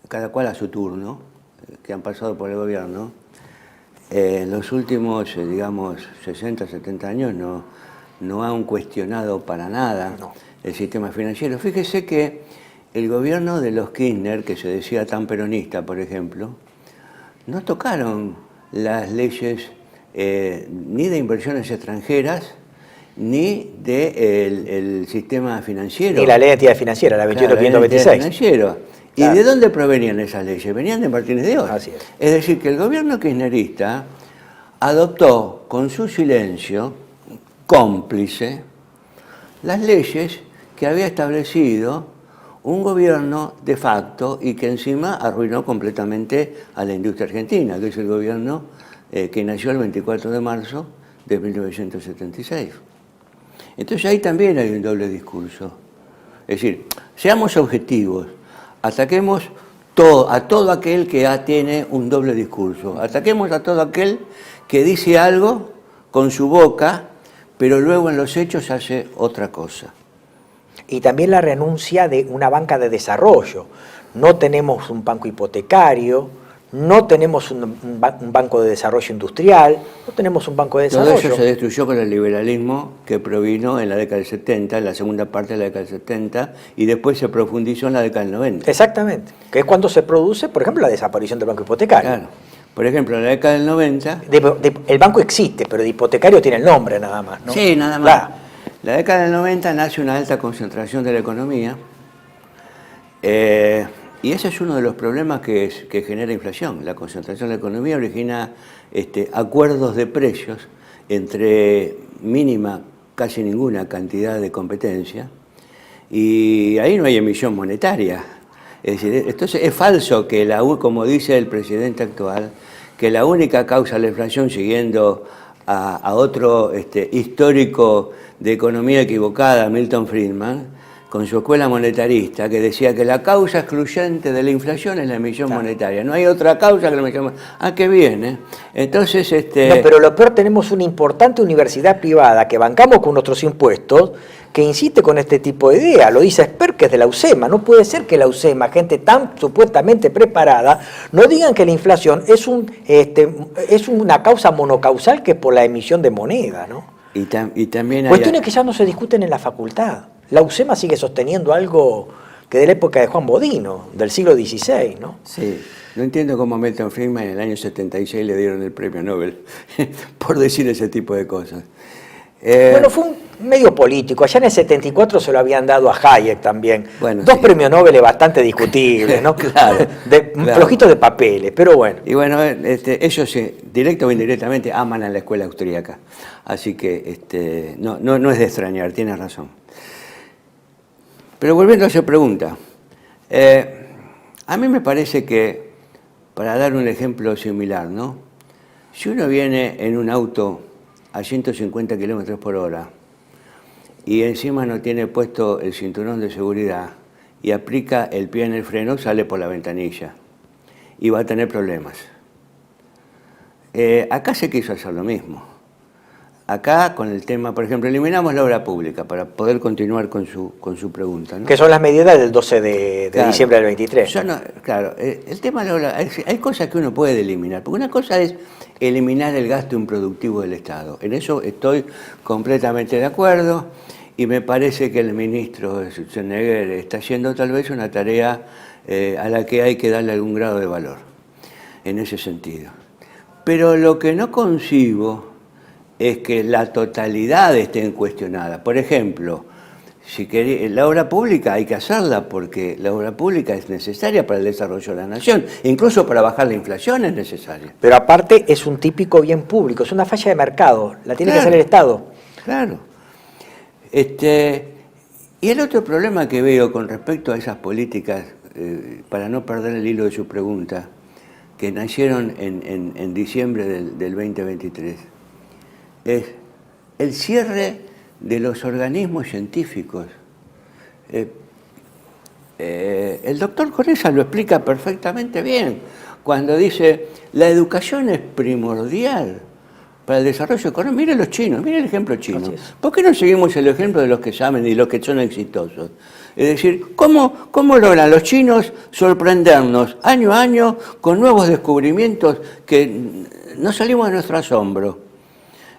cada cual a su turno, que han pasado por el gobierno, en los últimos, digamos, 60, 70 años no han cuestionado para nada el sistema financiero. Fíjese que el gobierno de los Kirchner, que se decía tan peronista, por ejemplo, no tocaron las leyes ni de inversiones extranjeras, ni del sistema financiero. Ni la ley de entidad financiera, la 28526. ¿Y de dónde provenían esas leyes? Venían de Martínez de Oz. Así es. Es decir, que el gobierno kirchnerista adoptó con su silencio cómplice las leyes que había establecido un gobierno de facto y que encima arruinó completamente a la industria argentina, que es el gobierno que nació el 24 de marzo de 1976. Entonces ahí también hay un doble discurso. Es decir, seamos objetivos, ataquemos a todo aquel que tiene un doble discurso, ataquemos a todo aquel que dice algo con su boca, pero luego en los hechos hace otra cosa. Y también la renuncia de una banca de desarrollo. No tenemos un banco hipotecario, no tenemos un banco de desarrollo industrial, no tenemos un banco de desarrollo. Todo eso se destruyó con el liberalismo que provino en la década del 70, en la segunda parte de la década del 70, y después se profundizó en la década del 90. Exactamente, que es cuando se produce, por ejemplo, la desaparición del banco hipotecario. Claro. Por ejemplo, en la década del 90... el banco existe, pero de hipotecario tiene el nombre nada más, ¿no? Sí, nada más. Claro. La década del 90 nace una alta concentración de la economía, y ese es uno de los problemas que genera inflación. La concentración de la economía origina acuerdos de precios entre mínima, casi ninguna cantidad de competencia, y ahí no hay emisión monetaria. Es decir, entonces es falso que como dice el presidente actual, que la única causa de la inflación, siguiendo a otro histórico de economía equivocada, Milton Friedman, con su escuela monetarista, que decía que la causa excluyente de la inflación es la emisión monetaria. No hay otra causa que la emisión monetaria. Ah, qué bien, ¿eh? Entonces, No, pero lo peor, tenemos una importante universidad privada que bancamos con nuestros impuestos, que insiste con este tipo de idea. Lo dice Esper, que es de la UCEMA. No puede ser que la UCEMA, gente tan supuestamente preparada, no digan que la inflación es una causa monocausal, que es por la emisión de moneda, ¿no? Y también hay cuestiones que ya no se discuten en la facultad. La UCEMA sigue sosteniendo algo que de la época de Juan Bodino, del siglo XVI, ¿no? Sí. No entiendo cómo a Milton Friedman en el año 76 le dieron el premio Nobel por decir ese tipo de cosas. Bueno, fue un medio político. Allá en el 74 se lo habían dado a Hayek también. Bueno, dos premios Nobel bastante discutibles, ¿no? Claro. Flojitos de papeles, pero bueno. Y bueno, ellos directo o indirectamente aman a la escuela austríaca. Así que no es de extrañar, tienes razón. Pero volviendo a esa pregunta, a mí me parece que, para dar un ejemplo similar, ¿no? Si uno viene en un auto a 150 kilómetros por hora y encima no tiene puesto el cinturón de seguridad y aplica el pie en el freno, sale por la ventanilla y va a tener problemas. Acá se quiso hacer lo mismo. Acá, con el tema, por ejemplo, eliminamos la obra pública para poder continuar con su pregunta, ¿no? Que son las medidas del 12 de diciembre del 23. Claro, el tema de la obra, hay cosas que uno puede eliminar, porque una cosa es eliminar el gasto improductivo del Estado. En eso estoy completamente de acuerdo y me parece que el ministro Schwarzenegger está haciendo tal vez una tarea a la que hay que darle algún grado de valor, en ese sentido. Pero lo que no concibo es que la totalidad esté cuestionada. Por ejemplo, la obra pública hay que hacerla porque la obra pública es necesaria para el desarrollo de la nación, incluso para bajar la inflación es necesaria. Pero aparte es un típico bien público, es una falla de mercado, la tiene que hacer el Estado. Claro. Y el otro problema que veo con respecto a esas políticas, para no perder el hilo de su pregunta, que nacieron en diciembre del 2023, es el cierre de los organismos científicos. El doctor Conesa lo explica perfectamente bien cuando dice la educación es primordial para el desarrollo económico. Miren los chinos, miren el ejemplo chino. ¿Por qué no seguimos el ejemplo de los que saben y los que son exitosos? Es decir, ¿cómo logran los chinos sorprendernos año a año con nuevos descubrimientos que no salimos de nuestro asombro?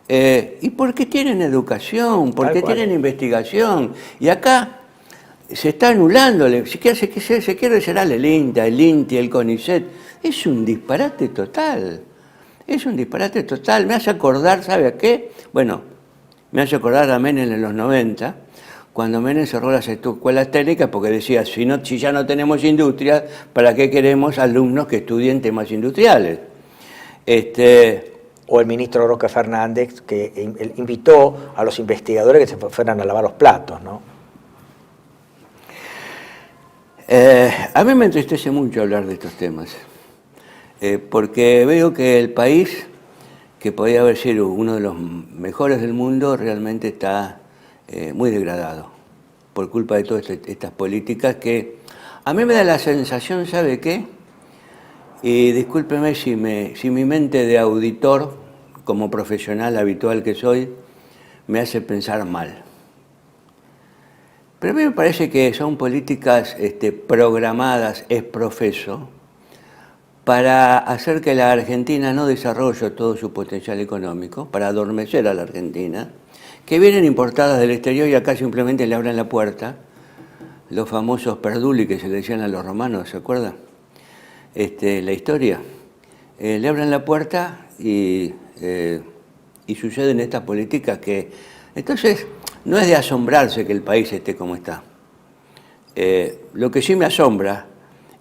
Y porque tienen educación, porque tienen investigación. Y acá se está anulando, se quiere cerrar el INTA, el INTI, el CONICET. Es un disparate total. Es un disparate total. Me hace acordar, ¿sabe a qué? Bueno, me hace acordar a Menem en los 90, cuando Menem cerró las escuelas técnicas porque decía, si ya no tenemos industrias, ¿para qué queremos alumnos que estudien temas industriales? o el ministro Roque Fernández, que invitó a los investigadores que se fueran a lavar los platos, ¿no? A mí me entristece mucho hablar de estos temas, porque veo que el país, que podía haber sido uno de los mejores del mundo, realmente está muy degradado por culpa de todas estas políticas que a mí me da la sensación, ¿sabe qué? Y discúlpeme si mi mente de auditor, como profesional habitual que soy, me hace pensar mal. Pero a mí me parece que son políticas programadas ex profeso para hacer que la Argentina no desarrolle todo su potencial económico, para adormecer a la Argentina, que vienen importadas del exterior y acá simplemente le abren la puerta, los famosos perduli que se le decían a los romanos, ¿se acuerdan? La historia. Le abren la puerta y suceden estas políticas que... Entonces, no es de asombrarse que el país esté como está. Lo que sí me asombra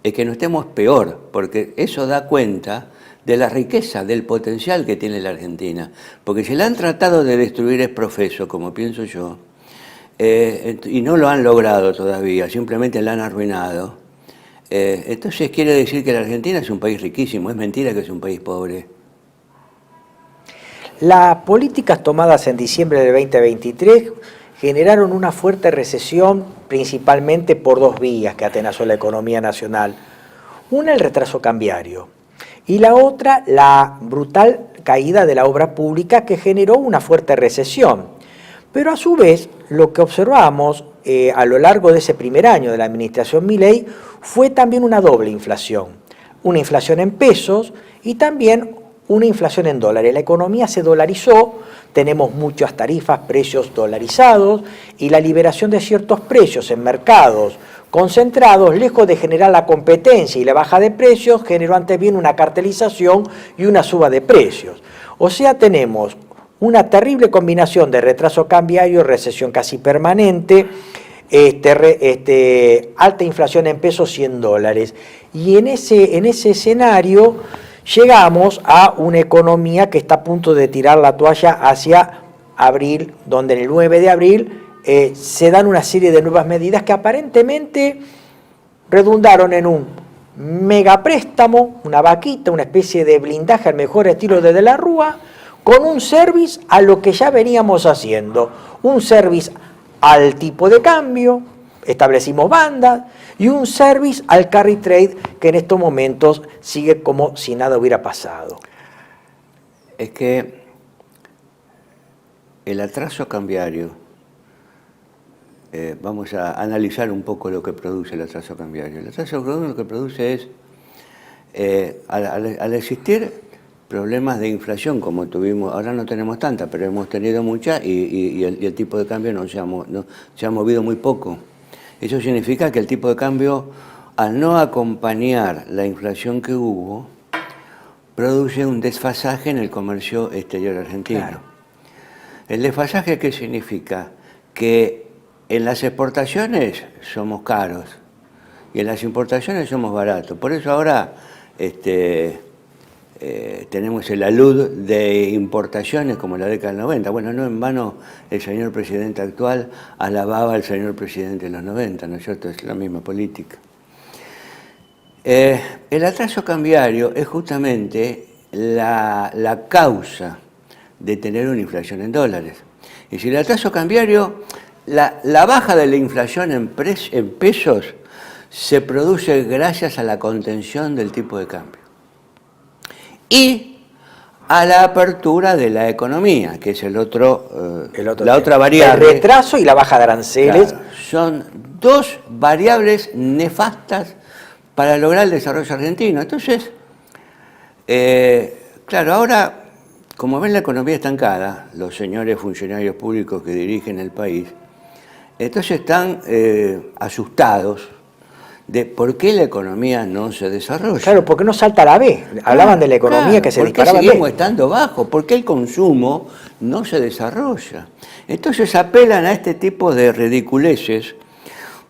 es que no estemos peor, porque eso da cuenta de la riqueza, del potencial que tiene la Argentina. Porque si la han tratado de destruir ex profeso, como pienso yo, y no lo han logrado todavía, simplemente la han arruinado, entonces quiere decir que la Argentina es un país riquísimo, es mentira que es un país pobre. Las políticas tomadas en diciembre del 2023 generaron una fuerte recesión, principalmente por dos vías que atenazó la economía nacional. Una, el retraso cambiario, y la otra, la brutal caída de la obra pública que generó una fuerte recesión. Pero a su vez, lo que observamos a lo largo de ese primer año de la administración Milei fue también una doble inflación. Una inflación en pesos y también una inflación en dólares. La economía se dolarizó, tenemos muchas tarifas, precios dolarizados y la liberación de ciertos precios en mercados concentrados, lejos de generar la competencia y la baja de precios, generó antes bien una cartelización y una suba de precios. O sea, tenemos una terrible combinación de retraso cambiario, recesión casi permanente, alta inflación en pesos y en dólares. Y en ese escenario llegamos a una economía que está a punto de tirar la toalla hacia abril, donde el 9 de abril se dan una serie de nuevas medidas que aparentemente redundaron en un megapréstamo, una vaquita, una especie de blindaje al mejor estilo de la Rúa, con un service a lo que ya veníamos haciendo, un service al tipo de cambio, establecimos bandas, y un service al carry trade que en estos momentos sigue como si nada hubiera pasado. Es que el atraso cambiario, vamos a analizar un poco lo que produce el atraso cambiario. El atraso cambiario lo que produce es, al existir problemas de inflación como tuvimos, ahora no tenemos tanta, pero hemos tenido mucha y el tipo de cambio no se ha movido muy poco. Eso significa que el tipo de cambio, al no acompañar la inflación que hubo, produce un desfasaje en el comercio exterior argentino. Claro. ¿El desfasaje qué significa? Que en las exportaciones somos caros y en las importaciones somos baratos. Por eso ahora tenemos el alud de importaciones como la década del 90. Bueno, no en vano el señor presidente actual alababa al señor presidente de los 90, ¿no es cierto? Es la misma política. El atraso cambiario es justamente la causa de tener una inflación en dólares. Y si el atraso cambiario, la baja de la inflación en pesos se produce gracias a la contención del tipo de cambio y a la apertura de la economía, que es la otra variable. El retraso y la baja de aranceles. Claro, son dos variables nefastas para lograr el desarrollo argentino. Entonces, claro, ahora, como ven la economía estancada, los señores funcionarios públicos que dirigen el país, entonces están asustados de por qué la economía no se desarrolla. Claro, ¿por qué no salta a la B? Hablaban de la economía que se disparaba. ¿Por qué seguimos estando bajo? ¿Por qué el consumo no se desarrolla? Entonces apelan a este tipo de ridiculeces,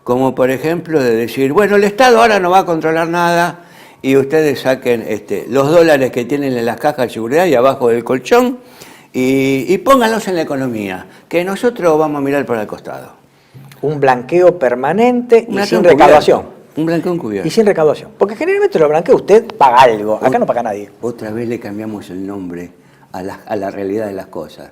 como por ejemplo de decir, bueno, el Estado ahora no va a controlar nada y ustedes saquen los dólares que tienen en las cajas de seguridad y abajo del colchón y pónganlos en la economía, que nosotros vamos a mirar para el costado. Un blanqueo permanente y sin encubierto. recaudación. Un blanqueo encubierto. Y sin recaudación. Porque generalmente los blanqueos usted paga algo, acá no paga nadie. Otra vez le cambiamos el nombre a la realidad de las cosas.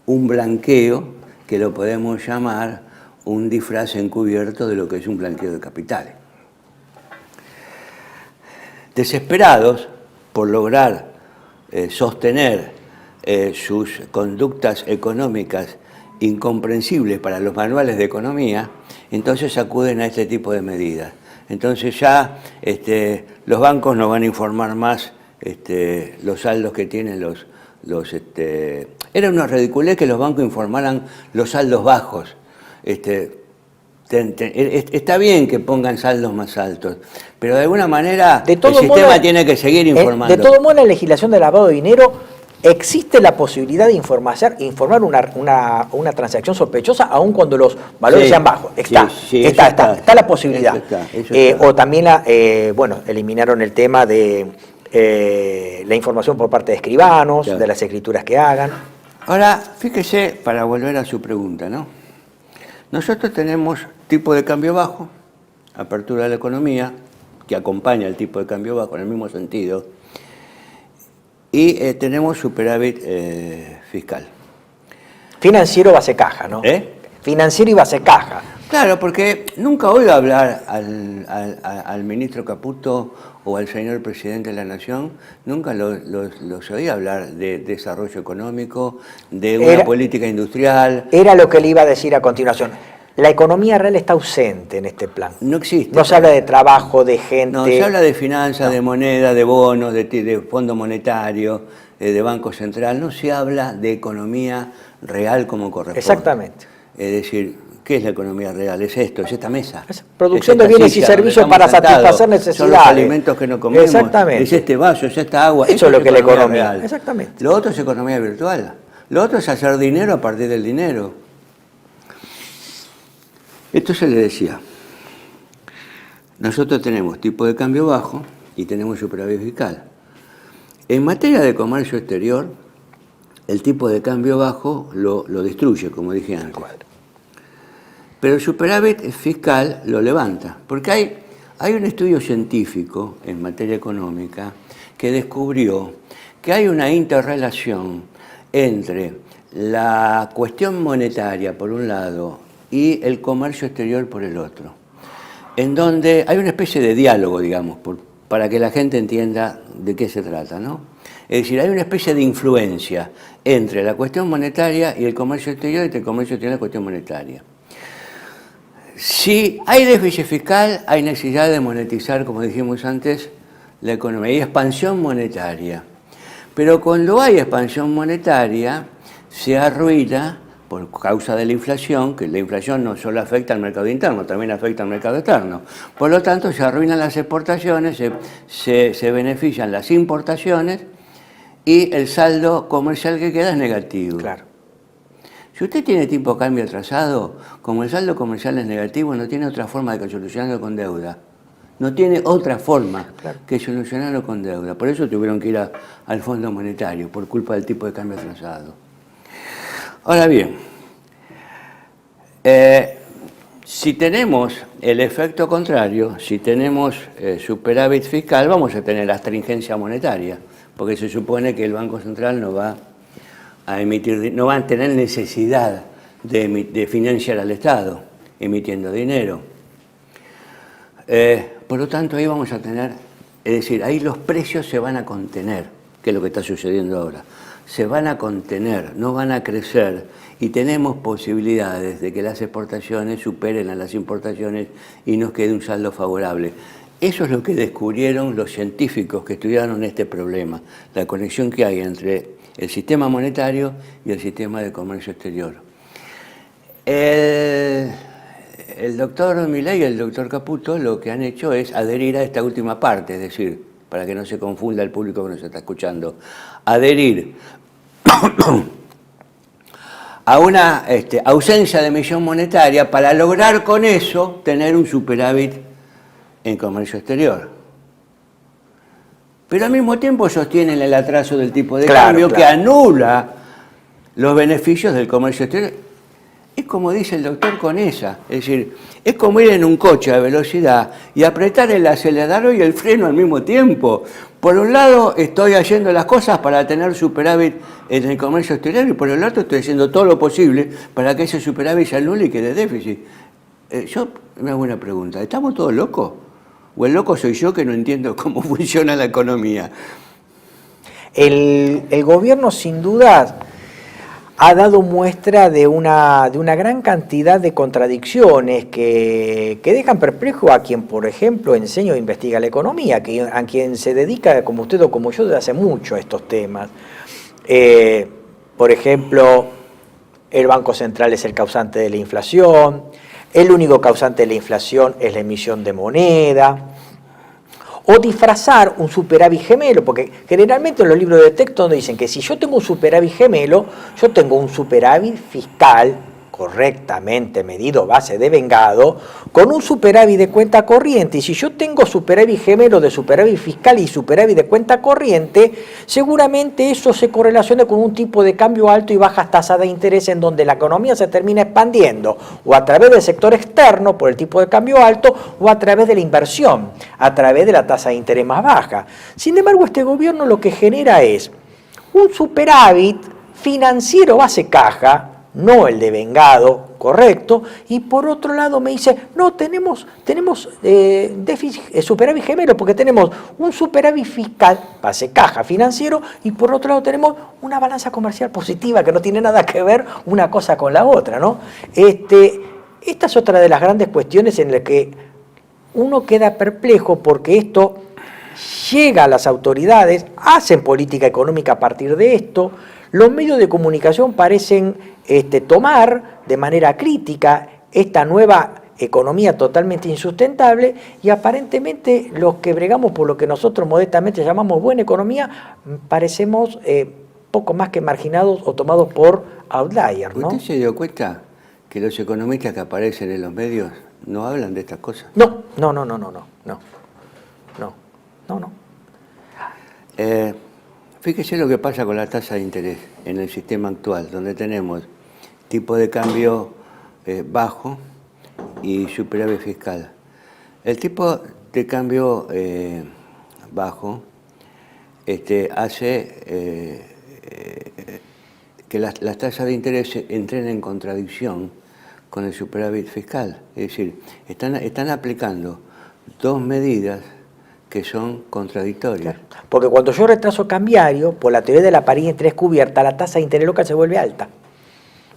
Un blanqueo que lo podemos llamar un disfraz encubierto de lo que es un blanqueo de capitales. Desesperados por lograr sostener sus conductas económicas incomprensibles para los manuales de economía, entonces acuden a este tipo de medidas. Entonces ya los bancos no van a informar más los saldos que tienen era una ridiculez que los bancos informaran los saldos bajos. Está bien que pongan saldos más altos, pero de alguna manera el sistema tiene que seguir informando. De todo modo, en la legislación de lavado de dinero existe la posibilidad de informar una transacción sospechosa aun cuando los valores sean bajos. Está la posibilidad. Eso está. O también eliminaron el tema de la información por parte de escribanos, de las escrituras que hagan. Ahora, fíjese, para volver a su pregunta, ¿no? Nosotros tenemos tipo de cambio bajo, apertura de la economía, que acompaña el tipo de cambio bajo en el mismo sentido, y tenemos superávit fiscal. Financiero base caja, ¿no? Financiero y base caja. Claro, porque nunca oigo hablar al ministro Caputo o al señor presidente de la Nación, nunca los oí hablar de desarrollo económico, de una política industrial. Era lo que le iba a decir a continuación. La economía real está ausente en este plan. No existe. No se habla de trabajo, de gente. No, se habla de finanzas, de moneda, de bonos, de fondo monetario, de Banco Central. No se habla de economía real como corresponde. Exactamente. Es decir, ¿qué es la economía real? Es esto, es esta mesa. Es producción de bienes y servicios para satisfacer necesidades. Son los alimentos que no comemos. Exactamente. Es este vaso, es esta agua. Eso es lo que la economía real. Exactamente. Lo otro es economía virtual. Lo otro es hacer dinero a partir del dinero. Esto se le decía. Nosotros tenemos tipo de cambio bajo y tenemos superávit fiscal. En materia de comercio exterior, el tipo de cambio bajo lo destruye, como dije antes. Pero el superávit fiscal lo levanta, porque hay un estudio científico en materia económica que descubrió que hay una interrelación entre la cuestión monetaria, por un lado, y el comercio exterior por el otro, en donde hay una especie de diálogo, digamos, para que la gente entienda de qué se trata, ¿no? Es decir, hay una especie de influencia entre la cuestión monetaria y el comercio exterior, y entre el comercio exterior y la cuestión monetaria. Si hay déficit fiscal, hay necesidad de monetizar, como dijimos antes, la economía. Hay expansión monetaria. Pero cuando hay expansión monetaria, se arruina por causa de la inflación, que la inflación no solo afecta al mercado interno, también afecta al mercado externo. Por lo tanto, se arruinan las exportaciones, se benefician las importaciones y el saldo comercial que queda es negativo. Claro. Si usted tiene tipo de cambio atrasado, como el saldo comercial es negativo, no tiene otra forma de solucionarlo con deuda. No tiene otra forma que solucionarlo con deuda. Por eso tuvieron que ir al Fondo Monetario, por culpa del tipo de cambio atrasado. Ahora bien, si tenemos el efecto contrario, si tenemos superávit fiscal, vamos a tener astringencia monetaria, porque se supone que el Banco Central no va a emitir, no va a tener necesidad de financiar al Estado emitiendo dinero. Por lo tanto, ahí vamos a tener, es decir, ahí los precios se van a contener, que es lo que está sucediendo ahora. Se van a contener, no van a crecer, y tenemos posibilidades de que las exportaciones superen a las importaciones y nos quede un saldo favorable. Eso es lo que descubrieron los científicos que estudiaron este problema, la conexión que hay entre el sistema monetario y el sistema de comercio exterior. El doctor Milei y el doctor Caputo lo que han hecho es adherir a esta última parte, es decir, para que no se confunda el público que nos está escuchando, adherir a una ausencia de emisión monetaria para lograr con eso tener un superávit en comercio exterior. pero al mismo tiempo sostienen el atraso del tipo de Claro, cambio claro. que anula los beneficios del comercio exterior. Es como dice el doctor Conesa, es decir, es como ir en un coche a velocidad y apretar el acelerador y el freno al mismo tiempo. Por un lado estoy haciendo las cosas para tener superávit en el comercio exterior y por el otro estoy haciendo todo lo posible para que ese superávit se anule y quede déficit. Yo me hago una pregunta, ¿estamos todos locos? ¿O el loco soy yo que no entiendo cómo funciona la economía? El gobierno sin duda ha dado muestra de una gran cantidad de contradicciones que dejan perplejo a quien, por ejemplo, enseña o investiga la economía, a quien se dedica, como usted o como yo, desde hace mucho a estos temas. Por ejemplo, el Banco Central es el causante de la inflación, el único causante de la inflación es la emisión de moneda, o disfrazar un superávit gemelo, porque generalmente en los libros de texto nos dicen que si yo tengo un superávit gemelo, yo tengo un superávit fiscal correctamente medido, base de vengado, con un superávit de cuenta corriente, y si yo tengo superávit gemelo de superávit fiscal y superávit de cuenta corriente, seguramente eso se correlaciona con un tipo de cambio alto y bajas tasas de interés en donde la economía se termina expandiendo, o a través del sector externo por el tipo de cambio alto, o a través de la inversión, a través de la tasa de interés más baja. Sin embargo, este gobierno lo que genera es un superávit financiero base caja, no el de vengado, correcto, y por otro lado me dice, no, tenemos déficit, superávit gemelo, porque tenemos un superávit fiscal, base caja financiero, y por otro lado tenemos una balanza comercial positiva, que no tiene nada que ver una cosa con la otra, ¿no? Esta es otra de las grandes cuestiones en las que uno queda perplejo, porque esto llega a las autoridades, hacen política económica a partir de esto, los medios de comunicación parecen tomar de manera crítica esta nueva economía totalmente insustentable y aparentemente los que bregamos por lo que nosotros modestamente llamamos buena economía parecemos poco más que marginados o tomados por outliers, ¿no? ¿Usted se dio cuenta que los economistas que aparecen en los medios no hablan de estas cosas? No. Fíjese lo que pasa con la tasa de interés en el sistema actual, donde tenemos tipo de cambio bajo y superávit fiscal. El tipo de cambio bajo hace que las tasas de interés entren en contradicción con el superávit fiscal. Es decir, están aplicando dos medidas que son contradictorias. Claro. Porque cuando yo retraso cambiario, por la teoría de la paridad de interés cubierta, la tasa de interés local se vuelve alta.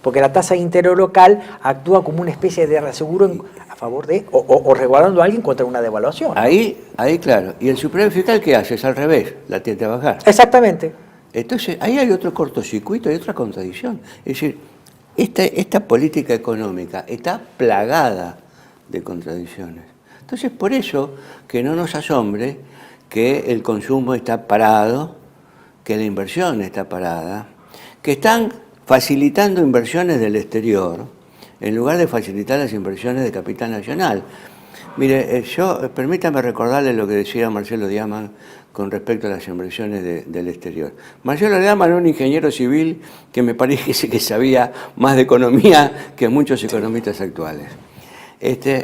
Porque la tasa de interés local actúa como una especie de reaseguro a favor de, o resguardando a alguien contra una devaluación. Ahí, claro. ¿Y el superávit fiscal qué hace? Es al revés, la tiende a bajar. Exactamente. Entonces, ahí hay otro cortocircuito y otra contradicción. Es decir, esta política económica está plagada de contradicciones. Entonces, por eso que no nos asombre que el consumo está parado, que la inversión está parada, que están facilitando inversiones del exterior en lugar de facilitar las inversiones de capital nacional. Mire, permítame recordarle lo que decía Marcelo Diamant con respecto a las inversiones del exterior. Marcelo Diamant era un ingeniero civil que me parece que sabía más de economía que muchos economistas actuales.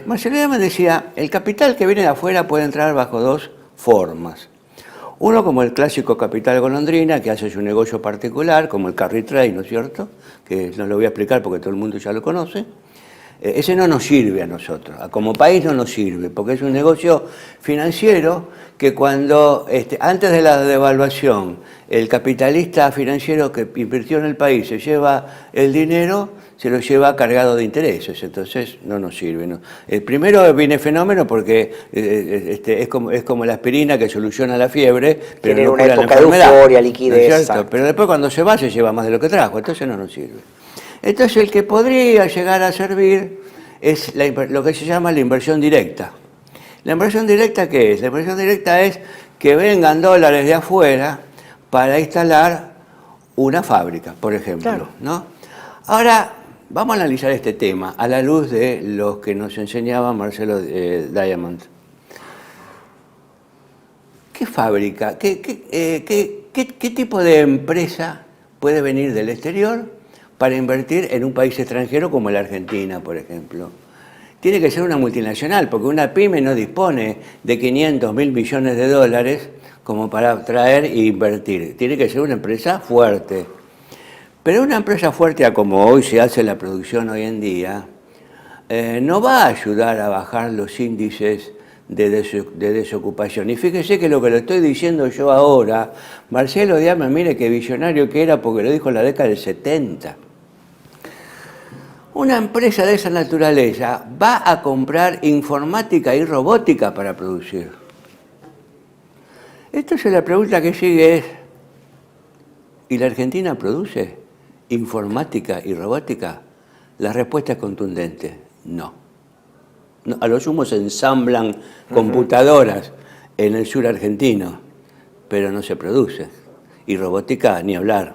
Marcelo Diamant decía, el capital que viene de afuera puede entrar bajo dos formas. Uno como el clásico capital golondrina, que hace su negocio particular, como el carry trade, ¿no es cierto? Que no lo voy a explicar porque todo el mundo ya lo conoce. Ese no nos sirve a nosotros, como país no nos sirve, porque es un negocio financiero que cuando, antes de la devaluación, el capitalista financiero que invirtió en el país se lleva el dinero, se lo lleva cargado de intereses, entonces no nos sirve, ¿no? El primero viene fenómeno porque es como la aspirina que soluciona la fiebre, pero tiene no una cura la época de enfermedad, euforia, liquidez. ¿no es cierto? Pero después cuando se va lleva más de lo que trajo, entonces no nos sirve. Entonces el que podría llegar a servir es lo que se llama la inversión directa. ¿La inversión directa qué es? La inversión directa es que vengan dólares de afuera para instalar una fábrica, por ejemplo, claro, ¿no? Ahora, vamos a analizar este tema a la luz de lo que nos enseñaba Marcelo Diamant. ¿qué fábrica, qué tipo de empresa puede venir del exterior para invertir en un país extranjero como la Argentina, por ejemplo? Tiene que ser una multinacional, porque una pyme no dispone de 500, 1.000 millones de dólares como para traer e invertir. Tiene que ser una empresa fuerte. Pero una empresa fuerte, como hoy se hace la producción hoy en día, no va a ayudar a bajar los índices de desocupación. Y fíjese que lo que le estoy diciendo yo ahora, Marcelo Diame, mire qué visionario que era, porque lo dijo en la década del 70. Una empresa de esa naturaleza va a comprar informática y robótica para producir. Entonces la pregunta que sigue es, ¿y la Argentina produce informática y robótica? La respuesta es contundente, no. A lo sumo se ensamblan computadoras en el sur argentino, pero no se produce. Y robótica, ni hablar.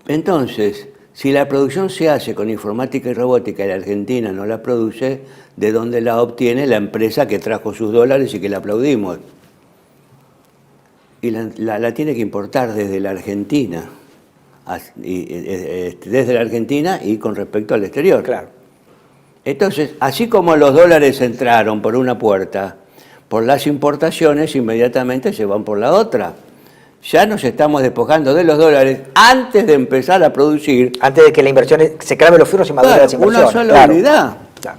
Entonces, si la producción se hace con informática y robótica y la Argentina no la produce, ¿de dónde la obtiene la empresa que trajo sus dólares y que la aplaudimos? Y la tiene que importar desde la Argentina, desde la Argentina y con respecto al exterior. Claro. Entonces, así como los dólares entraron por una puerta, por las importaciones inmediatamente se van por la otra. Ya nos estamos despojando de los dólares antes de empezar a producir. Antes de que la inversión se clave los firros y maduren las inversiones. Una sola unidad. Claro.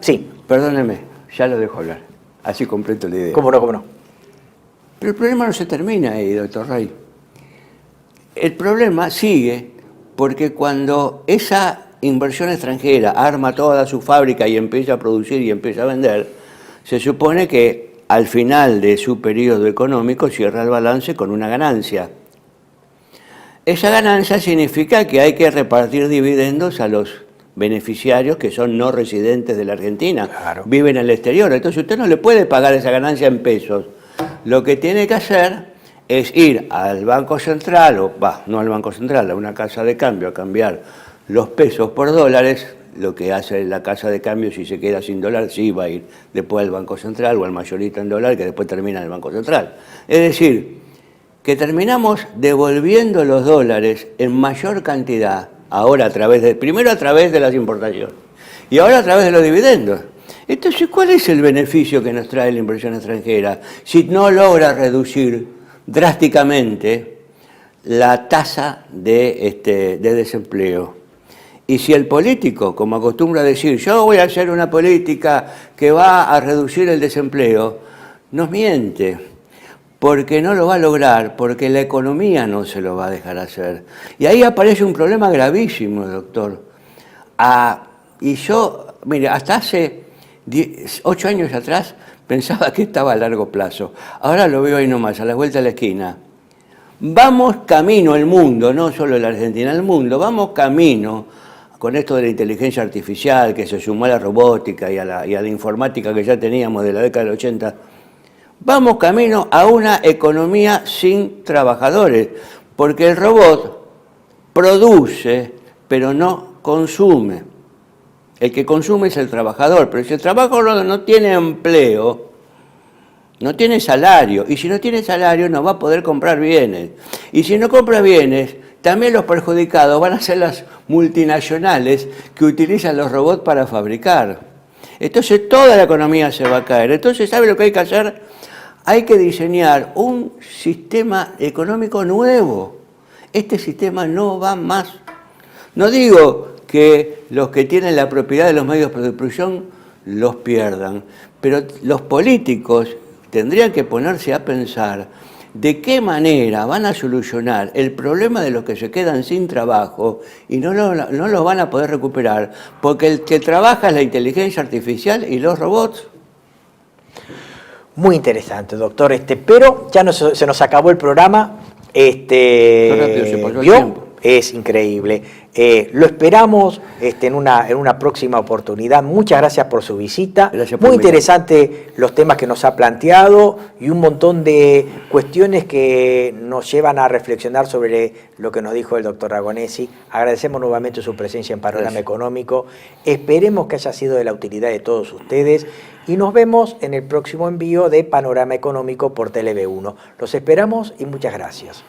Sí. Perdóneme, ya lo dejo hablar. Así completo la idea. ¿Cómo no, cómo no? Pero el problema no se termina ahí, doctor Rey. El problema sigue porque cuando esa inversión extranjera arma toda su fábrica y empieza a producir y empieza a vender, se supone que al final de su periodo económico cierra el balance con una ganancia. Esa ganancia significa que hay que repartir dividendos a los beneficiarios que son no residentes de la Argentina, claro, viven en el exterior. Entonces usted no le puede pagar esa ganancia en pesos. Lo que tiene que hacer es ir al Banco Central, no al Banco Central, a una casa de cambio a cambiar los pesos por dólares. Lo que hace la casa de cambio, si se queda sin dólar, sí va a ir después al Banco Central o al mayorista en dólar, que después termina en el Banco Central. Es decir, que terminamos devolviendo los dólares en mayor cantidad, ahora primero a través de las importaciones y ahora a través de los dividendos. Entonces, ¿cuál es el beneficio que nos trae la inversión extranjera si no logra reducir drásticamente la tasa de desempleo? Y si el político, como acostumbra decir, yo voy a hacer una política que va a reducir el desempleo, nos miente, porque no lo va a lograr, porque la economía no se lo va a dejar hacer. Y ahí aparece un problema gravísimo, doctor. Y yo, mire, hasta hace 8 años atrás pensaba que estaba a largo plazo. Ahora lo veo ahí nomás, a la vuelta de la esquina. Vamos camino el mundo, no solo la Argentina, el mundo, vamos camino con esto de la inteligencia artificial que se sumó a la robótica y a la informática que ya teníamos de la década del 80, vamos camino a una economía sin trabajadores, porque el robot produce, pero no consume. El que consume es el trabajador, pero si el trabajador no tiene empleo, no tiene salario, y si no tiene salario no va a poder comprar bienes. Y si no compra bienes, también los perjudicados van a ser las multinacionales que utilizan los robots para fabricar. Entonces toda la economía se va a caer. Entonces, ¿sabe lo que hay que hacer? Hay que diseñar un sistema económico nuevo. Este sistema no va más. No digo que los que tienen la propiedad de los medios de producción los pierdan, pero los políticos tendrían que ponerse a pensar de qué manera van a solucionar el problema de los que se quedan sin trabajo y no los van a poder recuperar, porque el que trabaja es la inteligencia artificial y los robots. Muy interesante, doctor. Pero ya se nos acabó el programa. Qué rápido se pasó el tiempo. es increíble. Lo esperamos en una próxima oportunidad. Muchas gracias por su visita. Muy interesante los temas que nos ha planteado y un montón de cuestiones que nos llevan a reflexionar sobre lo que nos dijo el doctor Ragonesi. Agradecemos nuevamente su presencia en Panorama Económico. Esperemos que haya sido de la utilidad de todos ustedes y nos vemos en el próximo envío de Panorama Económico por TLV1. Los esperamos y muchas gracias.